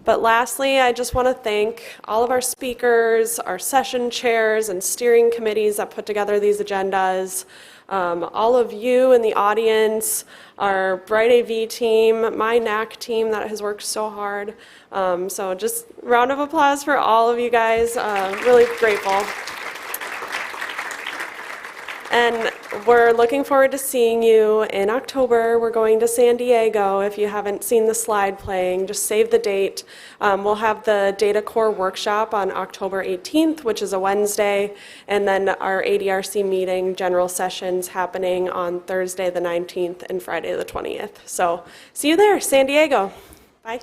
But lastly, I just want to thank all of our speakers, our session chairs and steering committees that put together these agendas, all of you in the audience, our Bright AV team, my NACC team that has worked so hard. So just round of applause for all of you guys. Really grateful. And we're looking forward to seeing you in October. We're going to San Diego. If you haven't seen the slide playing, just save the date. We'll have the Data Core workshop on October 18th, which is a Wednesday, and then our ADRC meeting general sessions happening on Thursday the 19th and Friday the 20th. So see you there, San Diego. Bye.